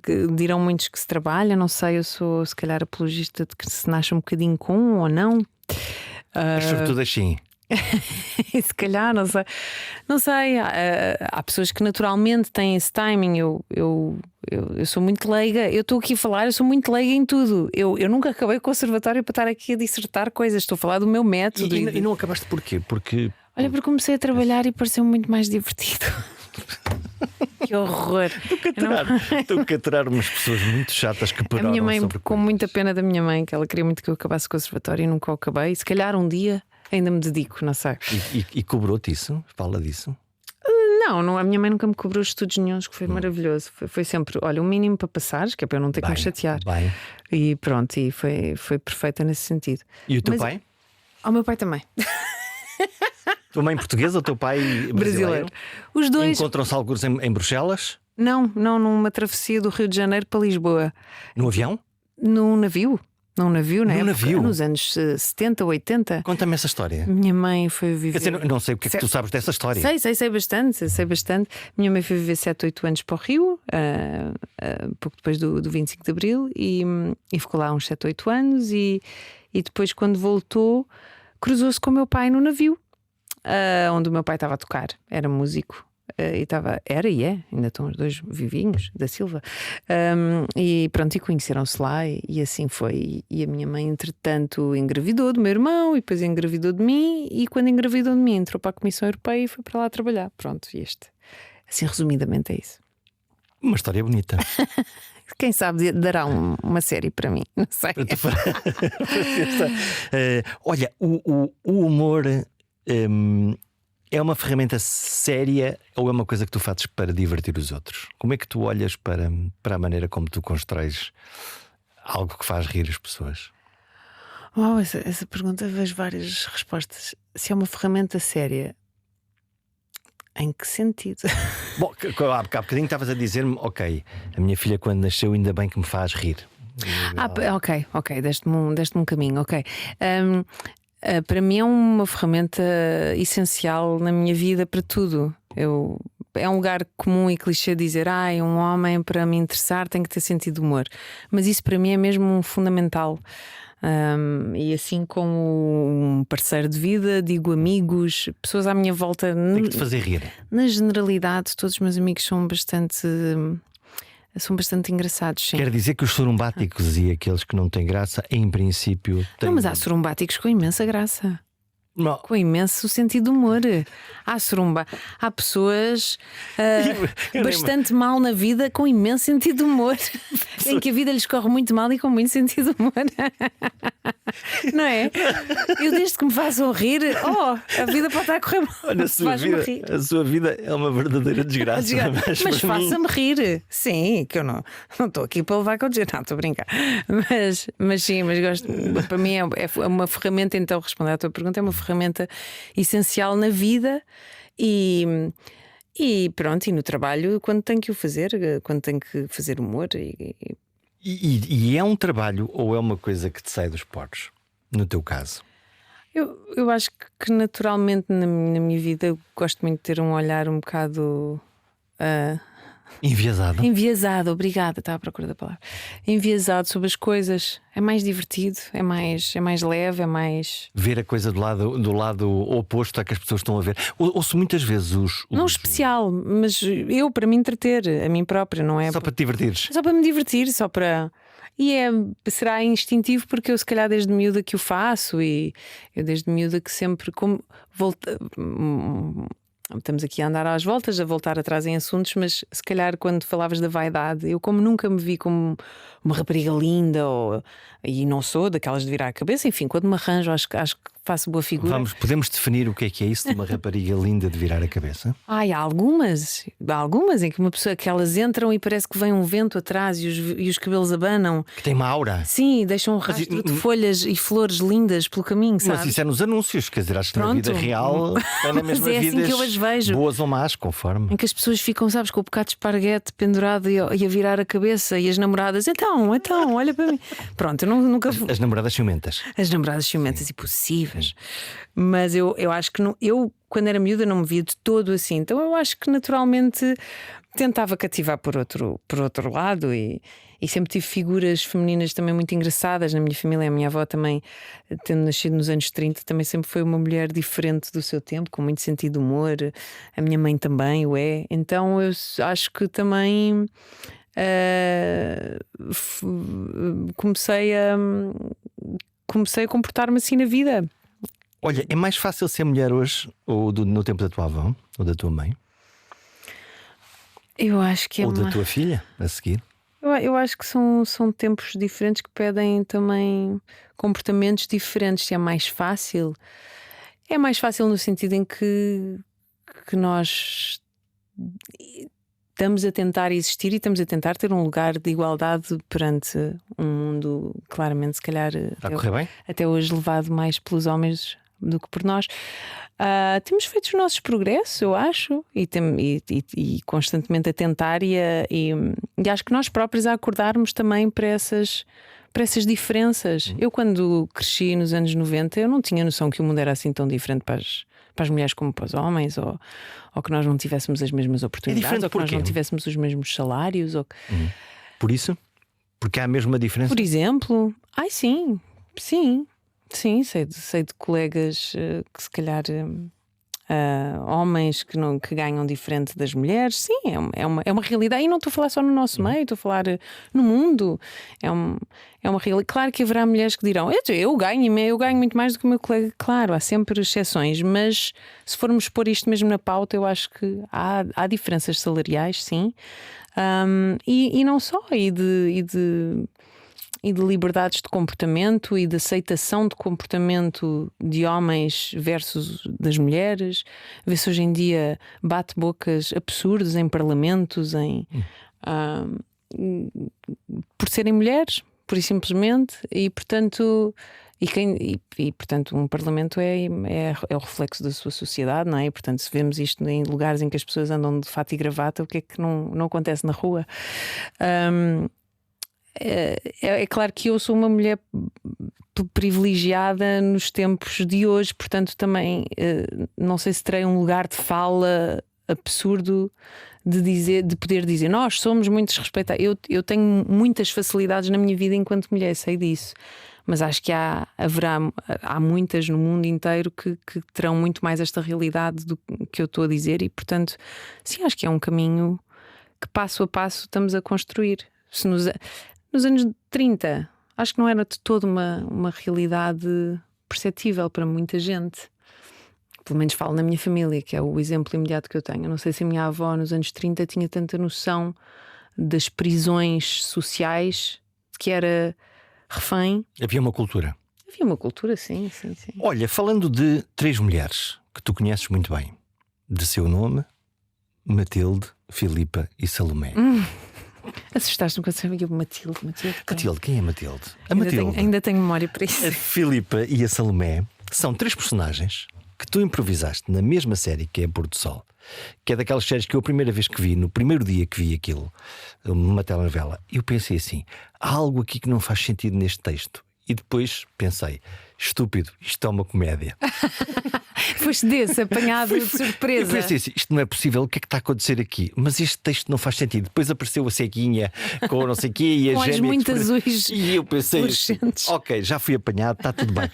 Speaker 2: que dirão muitos que se trabalha. Não sei, eu sou se calhar apologista de que se nasce um bocadinho com ou não.
Speaker 1: Sobretudo assim.
Speaker 2: Se calhar, não sei. Há pessoas que naturalmente têm esse timing. Eu sou muito leiga. Eu estou aqui a falar, eu sou muito leiga em tudo. Eu nunca acabei o conservatório para estar aqui a dissertar coisas. Estou a falar do meu método.
Speaker 1: E não acabaste porquê? Porque
Speaker 2: comecei a trabalhar e pareceu muito mais divertido. Que horror!
Speaker 1: Estou a aturar umas pessoas muito chatas que pararam.
Speaker 2: A minha mãe, com muita pena da minha mãe, que ela queria muito que eu acabasse o conservatório e nunca o acabei. Se calhar um dia ainda me dedico, não sei.
Speaker 1: E cobrou-te isso? Fala disso?
Speaker 2: Não, a minha mãe nunca me cobrou estudos nenhuns, que foi maravilhoso. Foi sempre, olha, o mínimo para passares, que é para eu não ter que me chatear.
Speaker 1: Bem.
Speaker 2: E pronto, e foi perfeita nesse sentido.
Speaker 1: E o teu pai?
Speaker 2: O meu pai também.
Speaker 1: Tua mãe portuguesa, o teu pai brasileiro?
Speaker 2: Os dois.
Speaker 1: Encontram-se alguns em Bruxelas?
Speaker 2: Não, numa travessia do Rio de Janeiro para Lisboa.
Speaker 1: No avião?
Speaker 2: Num navio. Num navio, né?
Speaker 1: Navio?
Speaker 2: Nos anos 70, 80.
Speaker 1: Conta-me essa história.
Speaker 2: Minha mãe foi viver.
Speaker 1: Quer dizer, não sei o que é que tu sabes dessa história.
Speaker 2: Sei bastante. Minha mãe foi viver 7, 8 anos para o Rio, pouco depois do 25 de Abril, e ficou lá uns 7, 8 anos. E depois, quando voltou, cruzou-se com o meu pai no navio, onde o meu pai estava a tocar. Era músico. e estava, era e é, ainda estão os dois vivinhos da Silva. E pronto, e conheceram-se lá, e assim foi. E a minha mãe, entretanto, engravidou do meu irmão, e depois engravidou de mim, e quando engravidou de mim, entrou para a Comissão Europeia e foi para lá trabalhar. Pronto, e assim, resumidamente, é isso.
Speaker 1: Uma história bonita.
Speaker 2: Quem sabe dará uma série para mim, não sei.
Speaker 1: Olha, o humor é uma ferramenta séria ou é uma coisa que tu fazes para divertir os outros? Como é que tu olhas para a maneira como tu constróis algo que faz rir as pessoas?
Speaker 2: Uau, essa pergunta vejo várias respostas. Se é uma ferramenta séria, em que sentido?
Speaker 1: Bom, há bocadinho estavas a dizer-me: ok, a minha filha quando nasceu ainda bem que me faz rir.
Speaker 2: Ok, deste-me um caminho, ok. Para mim é uma ferramenta essencial na minha vida para tudo. É um lugar comum e clichê dizer um homem para me interessar tem que ter sentido de humor. Mas isso para mim é mesmo um fundamental. E assim como um parceiro de vida, digo amigos, pessoas à minha volta.
Speaker 1: Tem que te fazer rir.
Speaker 2: Na generalidade, todos os meus amigos são bastante engraçados. Sim.
Speaker 1: Quer dizer que os sorumbáticos e aqueles que não têm graça, em princípio, têm...
Speaker 2: Não, mas há sorumbáticos com imensa graça.
Speaker 1: Não.
Speaker 2: Com imenso sentido de humor. Há pessoas bastante mal na vida com imenso sentido de humor. Em que a vida lhes corre muito mal e com muito sentido de humor. Não é? Eu desde que me façam rir, a vida pode estar a correr mal.
Speaker 1: Olha, a sua vida é uma verdadeira desgraça.
Speaker 2: Mas faça-me rir. Sim, que eu não estou aqui para levar com o não, estou a brincar. Mas sim, mas gosto. Para mim é uma ferramenta, então, responder à tua pergunta, é uma ferramenta essencial na vida e pronto, e no trabalho quando tenho que o fazer, quando tenho que fazer humor.
Speaker 1: E é um trabalho ou é uma coisa que te sai dos poros, no teu caso?
Speaker 2: Eu acho que naturalmente na minha vida eu gosto muito de ter um olhar um bocado enviesado, obrigada, estava à procura da palavra. Enviesado sobre as coisas. É mais divertido, é mais leve, é mais.
Speaker 1: Ver a coisa do lado oposto a que as pessoas estão a ver. Ouço muitas vezes
Speaker 2: Não especial, mas eu para me entreter, a mim própria, não é?
Speaker 1: Só para te divertires.
Speaker 2: Só para me divertir, só para. E será instintivo porque eu se calhar desde miúda que o faço e eu desde miúda que sempre estamos aqui a andar às voltas, a voltar atrás em assuntos, mas se calhar quando falavas da vaidade, eu como nunca me vi como uma rapariga linda e não sou daquelas de virar a cabeça, enfim, quando me arranjo acho que faço boa figura.
Speaker 1: Podemos definir o que é isso de uma rapariga linda de virar a cabeça?
Speaker 2: Há algumas em que uma pessoa que elas entram e parece que vem um vento atrás e os cabelos abanam.
Speaker 1: Que tem uma aura.
Speaker 2: Sim, deixam um rastro de folhas e flores lindas pelo caminho, sabe?
Speaker 1: Mas isso é nos anúncios, quer dizer, acho que na vida real é na mesma
Speaker 2: vida. É assim que eu as vejo.
Speaker 1: Boas ou más, conforme.
Speaker 2: Em que as pessoas ficam, sabes, com o bocado de esparguete pendurado e a virar a cabeça e as namoradas, então, olha para mim. Pronto, eu nunca.
Speaker 1: As namoradas ciumentas.
Speaker 2: As namoradas ciumentas e possíveis. Mas eu acho que eu, quando era miúda, não me via de todo assim. Então eu acho que naturalmente tentava cativar por outro lado e sempre tive figuras femininas também muito engraçadas na minha família. A minha avó também, tendo nascido nos anos 30, também sempre foi uma mulher diferente do seu tempo, com muito sentido de humor. A minha mãe também o é. Então eu acho que também comecei a comportar-me assim na vida.
Speaker 1: Olha, é mais fácil ser mulher hoje ou no tempo da tua avó ou da tua mãe?
Speaker 2: Eu acho que
Speaker 1: ou da tua filha a seguir?
Speaker 2: Eu acho que são tempos diferentes que pedem também comportamentos diferentes. Se é mais fácil no sentido em que nós estamos a tentar existir e estamos a tentar ter um lugar de igualdade perante um mundo claramente, se calhar, até hoje levado mais pelos homens do que por nós. Temos feito os nossos progressos, eu acho, e constantemente a tentar e acho que nós próprios a acordarmos também para essas diferenças. Eu quando cresci nos anos 90 eu não tinha noção que o mundo era assim tão diferente para as mulheres como para os homens, ou que nós não tivéssemos as mesmas oportunidades, ou que nós não tivéssemos os mesmos salários.
Speaker 1: Por isso? Porque há a mesma diferença?
Speaker 2: Por exemplo, sim, sei de colegas que se calhar homens que ganham diferente das mulheres. Sim, é uma realidade. E não estou a falar só no nosso meio, estou a falar no mundo. É uma realidade. Claro que haverá mulheres que dirão: eu ganho muito mais do que o meu colega. Claro, há sempre exceções, mas se formos pôr isto mesmo na pauta, eu acho que há diferenças salariais, sim. E não só, e de liberdades de comportamento e de aceitação de comportamento de homens versus das mulheres. Vê-se hoje em dia bate-bocas absurdos em parlamentos, por serem mulheres, pura e simplesmente, e portanto. Portanto, um parlamento é o reflexo da sua sociedade, não é? E, portanto, se vemos isto em lugares em que as pessoas andam de fato e gravata, o que é que não acontece na rua? É claro que eu sou uma mulher privilegiada nos tempos de hoje, portanto, também não sei se terei um lugar de fala absurdo de poder dizer nós somos muito desrespeitados. Eu tenho muitas facilidades na minha vida enquanto mulher, sei disso. Mas acho que há muitas no mundo inteiro que terão muito mais esta realidade do que eu estou a dizer, e portanto, sim, acho que é um caminho que passo a passo estamos a construir. Se nos anos 30, acho que não era de todo uma realidade perceptível para muita gente. Pelo menos falo na minha família, que é o exemplo imediato que eu tenho. Eu não sei se a minha avó nos anos 30 tinha tanta noção das prisões sociais, de que era refém.
Speaker 1: Havia uma cultura.
Speaker 2: Havia uma cultura, sim.
Speaker 1: Olha, falando de 3 mulheres que tu conheces muito bem, de seu nome: Matilde, Filipa e Salomé.
Speaker 2: Assustaste-me quando sabia Matilde.
Speaker 1: Matilde, quem é Matilde? A Matilde.
Speaker 2: Ainda tenho memória para isso.
Speaker 1: A Filipa e a Salomé são 3 personagens que tu improvisaste na mesma série, que é Pôr do Sol, que é daquelas séries que eu, a primeira vez que vi, no primeiro dia que vi aquilo, uma telenovela, eu pensei assim: há algo aqui que não faz sentido neste texto. E depois pensei: estúpido, isto é uma comédia.
Speaker 2: Foste desse, apanhado de surpresa.
Speaker 1: Eu pensei assim: isto não é possível, o que é que está a acontecer aqui? Mas este texto não faz sentido. Depois apareceu a ceguinha com não sei o quê e
Speaker 2: com
Speaker 1: a gêmea
Speaker 2: muito azuis.
Speaker 1: E eu pensei assim, ok, já fui apanhado, está tudo bem.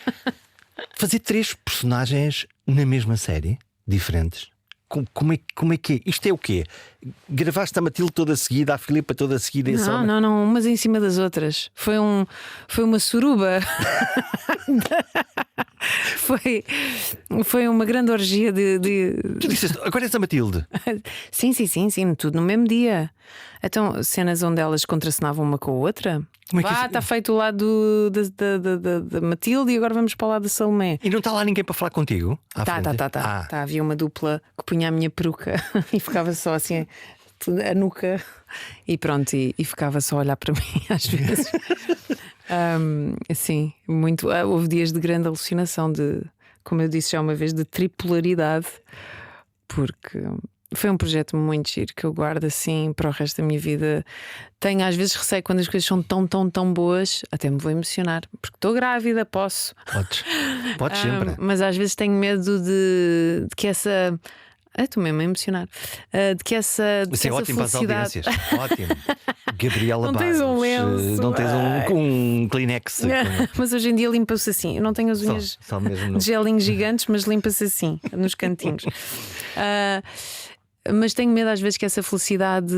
Speaker 1: Fazer 3 personagens na mesma série, diferentes. Como é que é? Isto é o quê? Gravaste a Matilde toda seguida, a Filipa toda seguida e só?
Speaker 2: Não, umas em cima das outras. Foi uma suruba. Foi uma grande orgia de...
Speaker 1: Tu disseste, agora és a Matilde.
Speaker 2: Sim, tudo no mesmo dia. Então, cenas onde elas contracenavam uma com a outra. Está feito o lado da Matilde e agora vamos para o lado da Salomé.
Speaker 1: E não está lá ninguém para falar contigo?
Speaker 2: Tá. Havia uma dupla que punha a minha peruca e ficava só assim a nuca e pronto, e ficava só a olhar para mim às vezes. Sim, muito. Houve dias de grande alucinação, como eu disse já uma vez, de tripolaridade, porque foi um projeto muito giro que eu guardo assim para o resto da minha vida. Tenho às vezes receio quando as coisas são tão boas, até me vou emocionar, porque estou grávida, posso.
Speaker 1: Podes sempre.
Speaker 2: Mas às vezes tenho medo de que essa... Estou mesmo a emocionar. De que essa
Speaker 1: Isso é ótimo para as
Speaker 2: felicidade...
Speaker 1: audiências. Ótimo. Gabriela
Speaker 2: Não tens um lenço.
Speaker 1: Não tens um Kleenex.
Speaker 2: Mas hoje em dia limpa-se assim. Eu não tenho as unhas
Speaker 1: só mesmo
Speaker 2: de gelinhos gigantes, mas limpa-se assim, nos cantinhos. Mas tenho medo às vezes que essa felicidade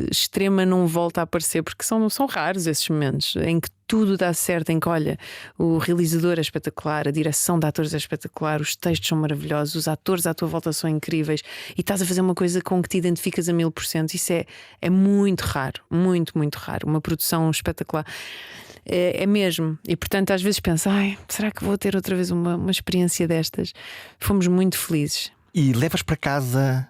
Speaker 2: extrema não volte a aparecer, porque são raros esses momentos em que tudo dá certo, em que olha, o realizador é espetacular, a direção de atores é espetacular, os textos são maravilhosos, os atores à tua volta são incríveis e estás a fazer uma coisa com que te identificas a 1000%. Isso é muito raro, muito raro. Uma produção espetacular. É mesmo. E portanto às vezes penso: será que vou ter outra vez uma experiência destas? Fomos muito felizes.
Speaker 1: E levas para casa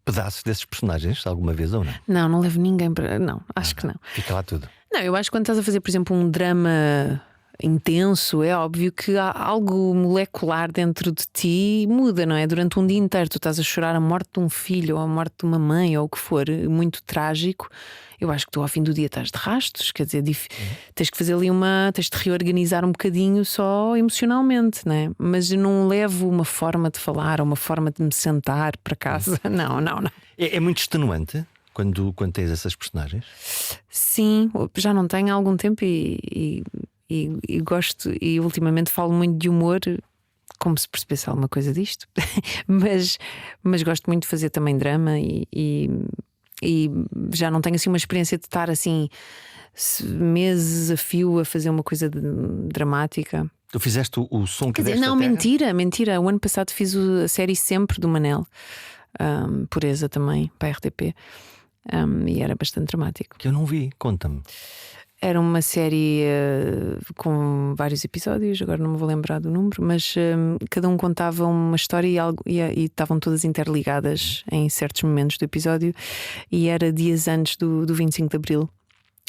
Speaker 1: pedaços desses personagens alguma vez ou não?
Speaker 2: Não levo ninguém para... Não, acho que não.
Speaker 1: Fica lá tudo.
Speaker 2: Não, eu acho que quando estás a fazer, por exemplo, um drama intenso, é óbvio que há algo molecular dentro de ti muda, não é? Durante um dia inteiro tu estás a chorar a morte de um filho ou a morte de uma mãe ou o que for, muito trágico. Eu acho que tu ao fim do dia estás de rastos, quer dizer, tens que fazer ali tens de reorganizar um bocadinho só emocionalmente, não é? Mas eu não levo uma forma de falar ou uma forma de me sentar para casa. Não.
Speaker 1: É muito extenuante quando tens essas personagens?
Speaker 2: Sim, já não tenho há algum tempo e gosto, e ultimamente falo muito de humor como se percebesse alguma coisa disto. mas gosto muito de fazer também drama e já não tenho assim uma experiência de estar assim meses a fio a fazer uma coisa dramática.
Speaker 1: Tu fizeste o som que
Speaker 2: Quer dizer,
Speaker 1: deste
Speaker 2: não,
Speaker 1: à terra?
Speaker 2: mentira. O ano passado fiz a série Sempre do Manel, Pureza também, para a RTP, e era bastante dramático.
Speaker 1: Que eu não vi, conta-me.
Speaker 2: Era uma série com vários episódios, agora não me vou lembrar do número, mas cada um contava uma história e estavam todas interligadas em certos momentos do episódio, e era dias antes do 25 de Abril.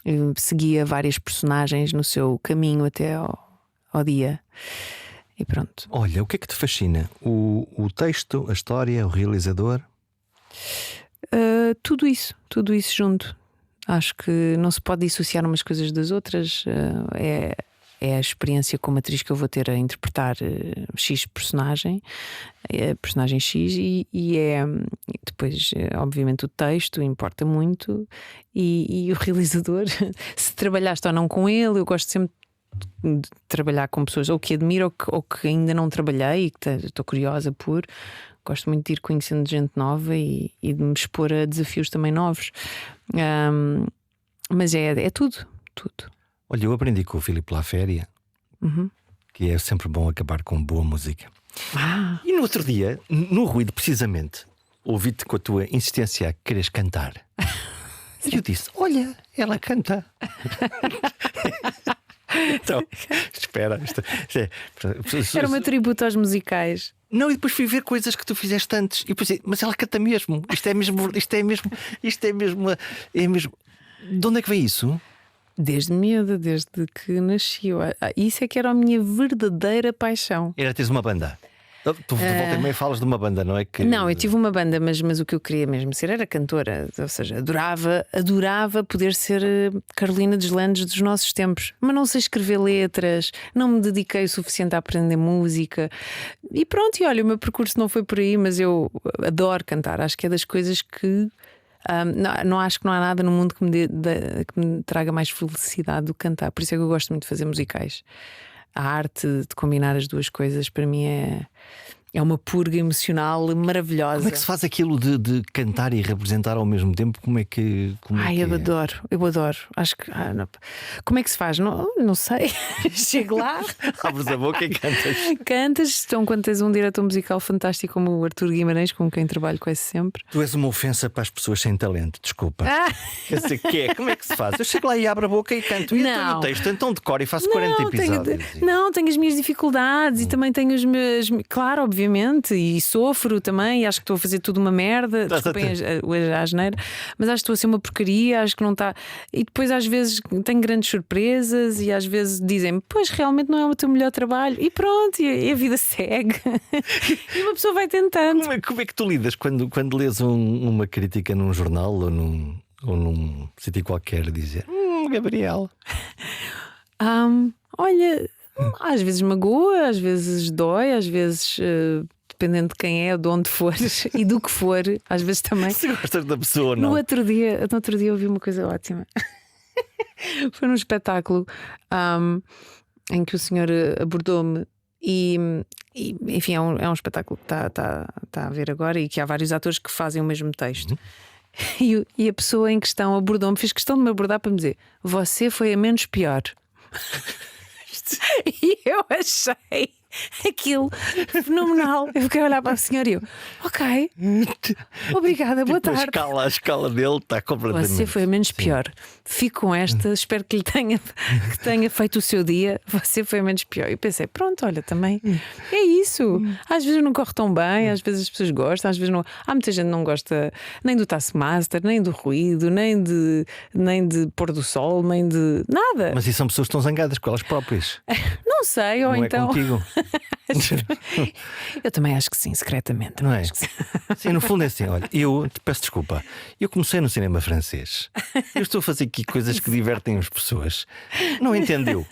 Speaker 2: Eu seguia várias personagens no seu caminho até ao dia. E pronto.
Speaker 1: Olha, o que é que te fascina? O texto, a história, o realizador?
Speaker 2: Tudo isso junto. Acho que não se pode dissociar umas coisas das outras. É a experiência como atriz que eu vou ter a interpretar X personagem, personagem X, e depois, obviamente, o texto importa muito, e o realizador, se trabalhaste ou não com ele. Eu gosto sempre de trabalhar com pessoas ou que admiro ou que ainda não trabalhei e que estou curiosa por. Gosto muito de ir conhecendo gente nova e de me expor a desafios também novos. Mas é tudo.
Speaker 1: Olha, eu aprendi com o Filipe Laféria que é sempre bom acabar com boa música. E no outro dia, no ruído precisamente, ouvi-te com a tua insistência a quereres cantar. E eu disse: olha, ela canta. Então, espera.
Speaker 2: Era uma tributo aos musicais.
Speaker 1: Não, e depois fui ver coisas que tu fizeste antes e pensei: mas ela canta mesmo. Isto é mesmo. De onde é que vem isso?
Speaker 2: Desde miúda, desde que nasci. Isso é que era a minha verdadeira paixão.
Speaker 1: Era teres uma banda. Tu de volta e meia falas de uma banda, não é?
Speaker 2: Não, eu tive uma banda, mas o que eu queria mesmo ser era cantora. Ou seja, adorava poder ser Carolina Deslandes dos nossos tempos. Mas não sei escrever letras, não me dediquei o suficiente a aprender música. E pronto, e olha, o meu percurso não foi por aí, mas eu adoro cantar. Acho que é das coisas que... não acho que não há nada no mundo que me traga mais felicidade do que cantar. Por isso é que eu gosto muito de fazer musicais. A arte de combinar as duas coisas para mim é uma purga emocional maravilhosa.
Speaker 1: Como é que se faz aquilo de cantar e representar ao mesmo tempo? Como é que
Speaker 2: eu adoro. Acho que não. Como é que se faz? Não sei. Chego lá,
Speaker 1: abres a boca e cantas.
Speaker 2: Cantas. Então, quando tens um diretor musical fantástico como o Artur Guimarães, com quem trabalho quase sempre.
Speaker 1: Tu és uma ofensa para as pessoas sem talento, desculpa. Quer dizer, como é que se faz? Eu chego lá e abro a boca e canto. E então o texto, então decoro e faço 40 episódios.
Speaker 2: Tenho as minhas dificuldades e também tenho os meus. Claro, obviamente, e sofro também. E acho que estou a fazer tudo uma merda. Desculpem a asneira, mas acho que estou a ser uma porcaria. Acho que não está. E depois, às vezes, tenho grandes surpresas e às vezes dizem-me: pois realmente não é o teu melhor trabalho. E pronto, e a vida segue. E uma pessoa vai tentando.
Speaker 1: Como é que tu lidas quando lês uma crítica num jornal ou num sítio qualquer dizer Gabriel?
Speaker 2: Olha, às vezes magoa, às vezes dói, às vezes dependendo de quem é, de onde for e do que for, às vezes também.
Speaker 1: Se gostas da pessoa ou não.
Speaker 2: No outro dia ouvi uma coisa ótima. Foi num espetáculo em que o senhor abordou-me e enfim, é um espetáculo que está a ver agora e que há vários atores que fazem o mesmo texto. E a pessoa em questão abordou-me, fez questão de me abordar para me dizer: você foi a menos pior. E eu achei aquilo fenomenal. Eu fiquei a olhar para a senhora e eu: ok, obrigada, boa tarde.
Speaker 1: A escala dele está completamente.
Speaker 2: Você foi a menos pior. Fico com esta, espero que tenha feito o seu dia. Você foi a menos pior. E pensei: pronto, olha, também é isso. Às vezes não corre tão bem, às vezes as pessoas gostam, às vezes não. Há muita gente que não gosta nem do Taskmaster, nem do ruído, nem de pôr do sol, nem de nada.
Speaker 1: Mas isso são pessoas que estão zangadas com elas próprias.
Speaker 2: Não sei, ou
Speaker 1: não
Speaker 2: então.
Speaker 1: É contigo.
Speaker 2: Eu também acho que sim, secretamente.
Speaker 1: Não é?
Speaker 2: Acho que sim.
Speaker 1: Sim, no fundo é assim: olha, eu te peço desculpa. Eu comecei no cinema francês. Eu estou a fazer aqui coisas que divertem as pessoas. Não entendeu?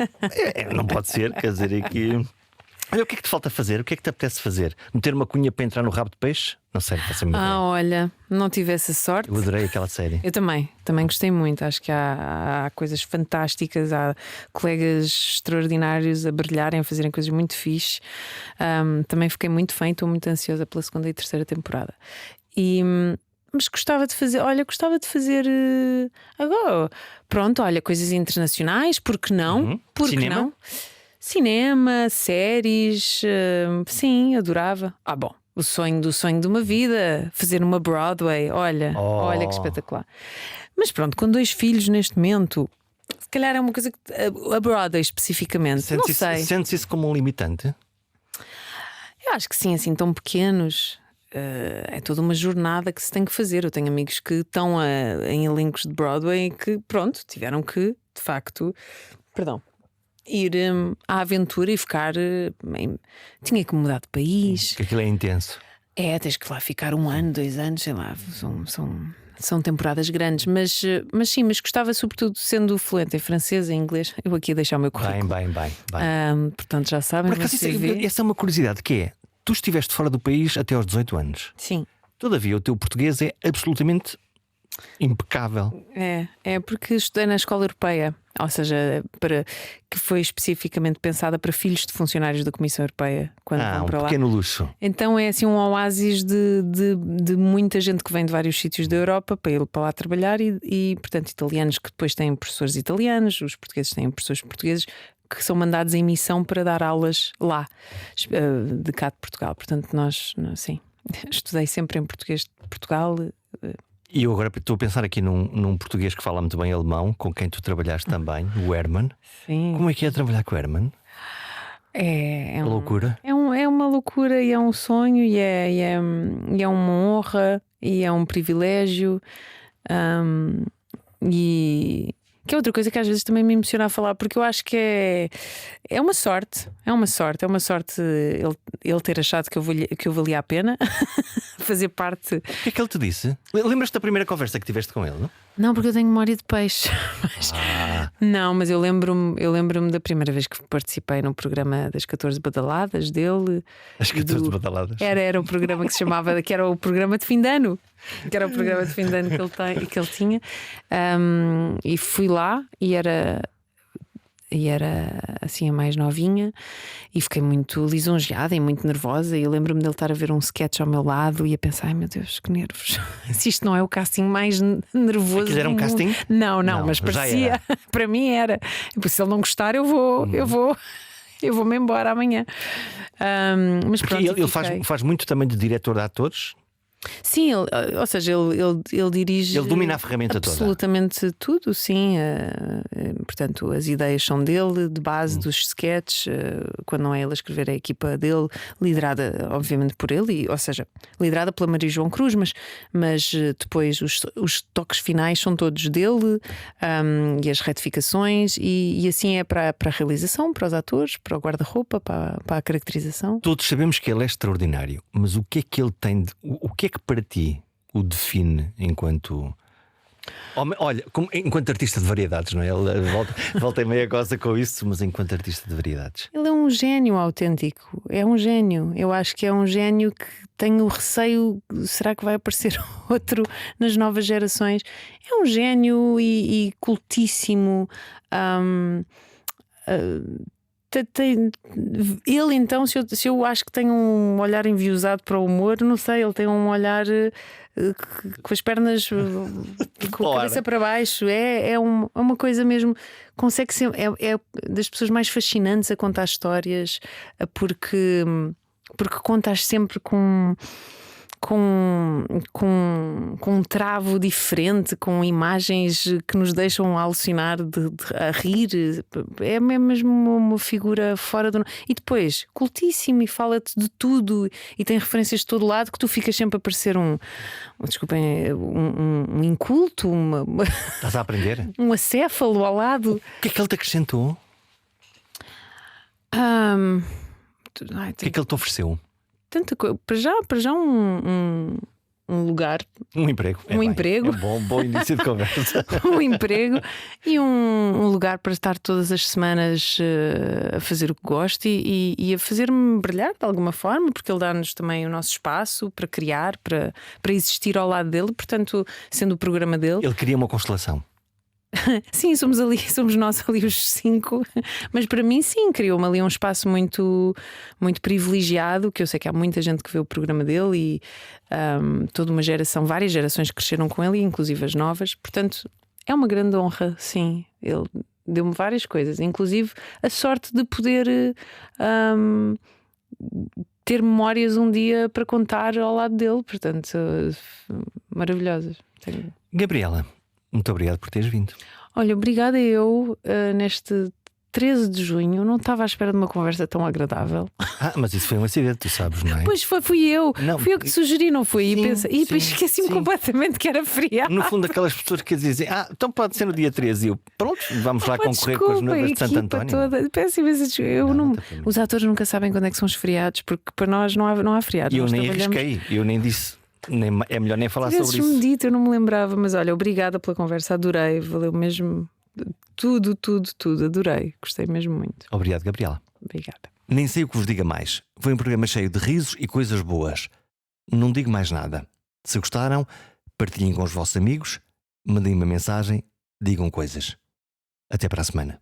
Speaker 1: Não pode ser, quer dizer, aqui. Olha, o que é que te falta fazer? O que é que te apetece fazer? Meter uma cunha para entrar no rabo de peixe? Não sei, não faço a mínima ideia.
Speaker 2: Olha, não tive essa sorte.
Speaker 1: Eu adorei aquela série.
Speaker 2: Eu também gostei muito. Acho que há coisas fantásticas, há colegas extraordinários a brilharem, a fazerem coisas muito fixe. Também fiquei muito fã e estou muito ansiosa pela segunda e terceira temporada. Mas gostava de fazer, agora, pronto, olha, coisas internacionais, porque não? Porque
Speaker 1: Cinema?
Speaker 2: não? Cinema, séries, sim, adorava. Bom, o sonho de uma vida, fazer uma Broadway, olha que espetacular. Mas pronto, com 2 filhos neste momento, se calhar é uma coisa que a Broadway especificamente, não sei.
Speaker 1: Sentes isso como um limitante?
Speaker 2: Eu acho que sim, assim, tão pequenos. É toda uma jornada que se tem que fazer. Eu tenho amigos que estão em elencos de Broadway que, pronto, tiveram que, de facto, ir à aventura e ficar. Tinha que mudar de país.
Speaker 1: Que aquilo é intenso.
Speaker 2: Tens que lá ficar 1 ano, 2 anos, sei lá. São temporadas grandes, mas gostava, sobretudo, sendo fluente em francês e inglês. Eu aqui a deixar o meu currículo.
Speaker 1: Bem.
Speaker 2: Portanto, já sabem.
Speaker 1: Essa é uma curiosidade que é: tu estiveste fora do país até aos 18 anos.
Speaker 2: Sim.
Speaker 1: Todavia, o teu português é absolutamente impecável.
Speaker 2: É porque estudei na escola europeia, ou seja, que foi especificamente pensada para filhos de funcionários da Comissão Europeia quando vão para lá.
Speaker 1: Pequeno luxo.
Speaker 2: Então é assim um oásis de muita gente que vem de vários sítios da Europa para ir para lá trabalhar e portanto, italianos que depois têm professores italianos, os portugueses têm professores portugueses que são mandados em missão para dar aulas lá, de cá de Portugal. Portanto, sim, estudei sempre em português de Portugal.
Speaker 1: E eu agora estou a pensar aqui num português que fala muito bem alemão, com quem tu trabalhaste também, o Herman.
Speaker 2: Sim.
Speaker 1: Como é que é trabalhar com o Herman?
Speaker 2: É
Speaker 1: uma loucura.
Speaker 2: É uma loucura e é um sonho e é uma honra e é um privilégio. E que é outra coisa que às vezes também me emociona a falar, porque eu acho que é uma sorte. É uma sorte ele ter achado que eu valia a pena fazer parte.
Speaker 1: O que é que ele te disse? Lembras-te da primeira conversa que tiveste com ele?
Speaker 2: Não, porque eu tenho memória de peixe. Não, mas eu lembro-me da primeira vez que participei no programa das 14 badaladas dele.
Speaker 1: As 14 badaladas?
Speaker 2: Era o programa que se chamava, que era o programa de fim de ano. Que era o programa de fim de ano que ele tinha. E fui lá e era assim a mais novinha e fiquei muito lisonjeada e muito nervosa. E eu lembro-me dele estar a ver um sketch ao meu lado e a pensar: ai meu Deus, que nervos, se isto não é o casting mais nervoso.
Speaker 1: Aquilo era um casting?
Speaker 2: Não, mas parecia. Para mim era. Se ele não gostar, eu vou-me embora amanhã. Mas pronto,
Speaker 1: ele faz muito também de diretor de atores.
Speaker 2: Sim, ou seja, ele dirige.
Speaker 1: Ele domina a ferramenta toda.
Speaker 2: Absolutamente tudo, sim. Portanto, as ideias são dele, de base dos sketches. Quando não é ele a escrever, a equipa dele, liderada, obviamente, por ele, ou seja, liderada pela Maria João Cruz, mas depois os toques finais são todos dele, e as retificações, e assim é para a realização, para os atores, para o guarda-roupa, para a caracterização.
Speaker 1: Todos sabemos que ele é extraordinário, mas o que é que ele tem o que é que para ti o define enquanto. Olha, enquanto artista de variedades, não é? Ele volta e meia goza com isso, mas enquanto artista de variedades.
Speaker 2: Ele é um gênio autêntico, é um gênio. Eu acho que é um gênio que tenho receio, será que vai aparecer outro nas novas gerações? É um gênio e cultíssimo. Ele então, se eu acho que tem um olhar enviosado para o humor, não sei, ele tem um olhar com as pernas com a cabeça para baixo, é uma coisa mesmo, consegue ser, é das pessoas mais fascinantes a contar histórias, porque contas sempre com um travo diferente, com imagens que nos deixam a alucinar, a rir. É mesmo uma figura fora do. E depois, cultíssimo e fala-te de tudo e tem referências de todo lado que tu ficas sempre a parecer um inculto,
Speaker 1: Estás a aprender?
Speaker 2: um acéfalo ao lado.
Speaker 1: O que é que ele te acrescentou? O que é que ele te ofereceu?
Speaker 2: Tanta coisa. Para já um lugar,
Speaker 1: Um emprego.
Speaker 2: Um emprego.
Speaker 1: É bom início de conversa.
Speaker 2: um emprego e um lugar para estar todas as semanas a fazer o que gosto e a fazer-me brilhar de alguma forma, porque ele dá-nos também o nosso espaço para criar, para existir ao lado dele, portanto, sendo o programa dele.
Speaker 1: Ele queria uma constelação.
Speaker 2: Sim, somos nós ali os 5, mas para mim sim, criou-me ali um espaço muito, muito privilegiado, que eu sei que há muita gente que vê o programa dele e toda uma geração, várias gerações cresceram com ele, inclusive as novas, portanto é uma grande honra, sim. Ele deu-me várias coisas, inclusive a sorte de poder ter memórias um dia para contar ao lado dele, portanto, maravilhosas.
Speaker 1: Gabriela, muito obrigado por teres vindo.
Speaker 2: Olha, obrigada eu neste 13 de junho. Não estava à espera de uma conversa tão agradável.
Speaker 1: Mas isso foi um acidente, tu sabes, não é?
Speaker 2: Pois fui eu.
Speaker 1: Não,
Speaker 2: fui eu que te sugeri, não foi? E depois esqueci-me
Speaker 1: sim.
Speaker 2: completamente que era feriado.
Speaker 1: No fundo, aquelas pessoas que dizem, então pode ser no dia 13. E eu, pronto, vamos lá concorrer com as noivas de Santo António.
Speaker 2: Toda. Peço imensa desculpa. Os atores nunca sabem quando é que são os feriados, porque para nós não há feriados.
Speaker 1: E eu nem arrisquei, eu nem disse. É melhor nem falar sobre isso.
Speaker 2: Dito, eu não me lembrava, mas olha, obrigada pela conversa, adorei, valeu mesmo tudo, adorei, gostei mesmo muito.
Speaker 1: Obrigado, Gabriela.
Speaker 2: Obrigada.
Speaker 1: Nem sei o que vos diga mais. Foi um programa cheio de risos e coisas boas. Não digo mais nada. Se gostaram, partilhem com os vossos amigos, mandem uma mensagem, digam coisas. Até para a semana.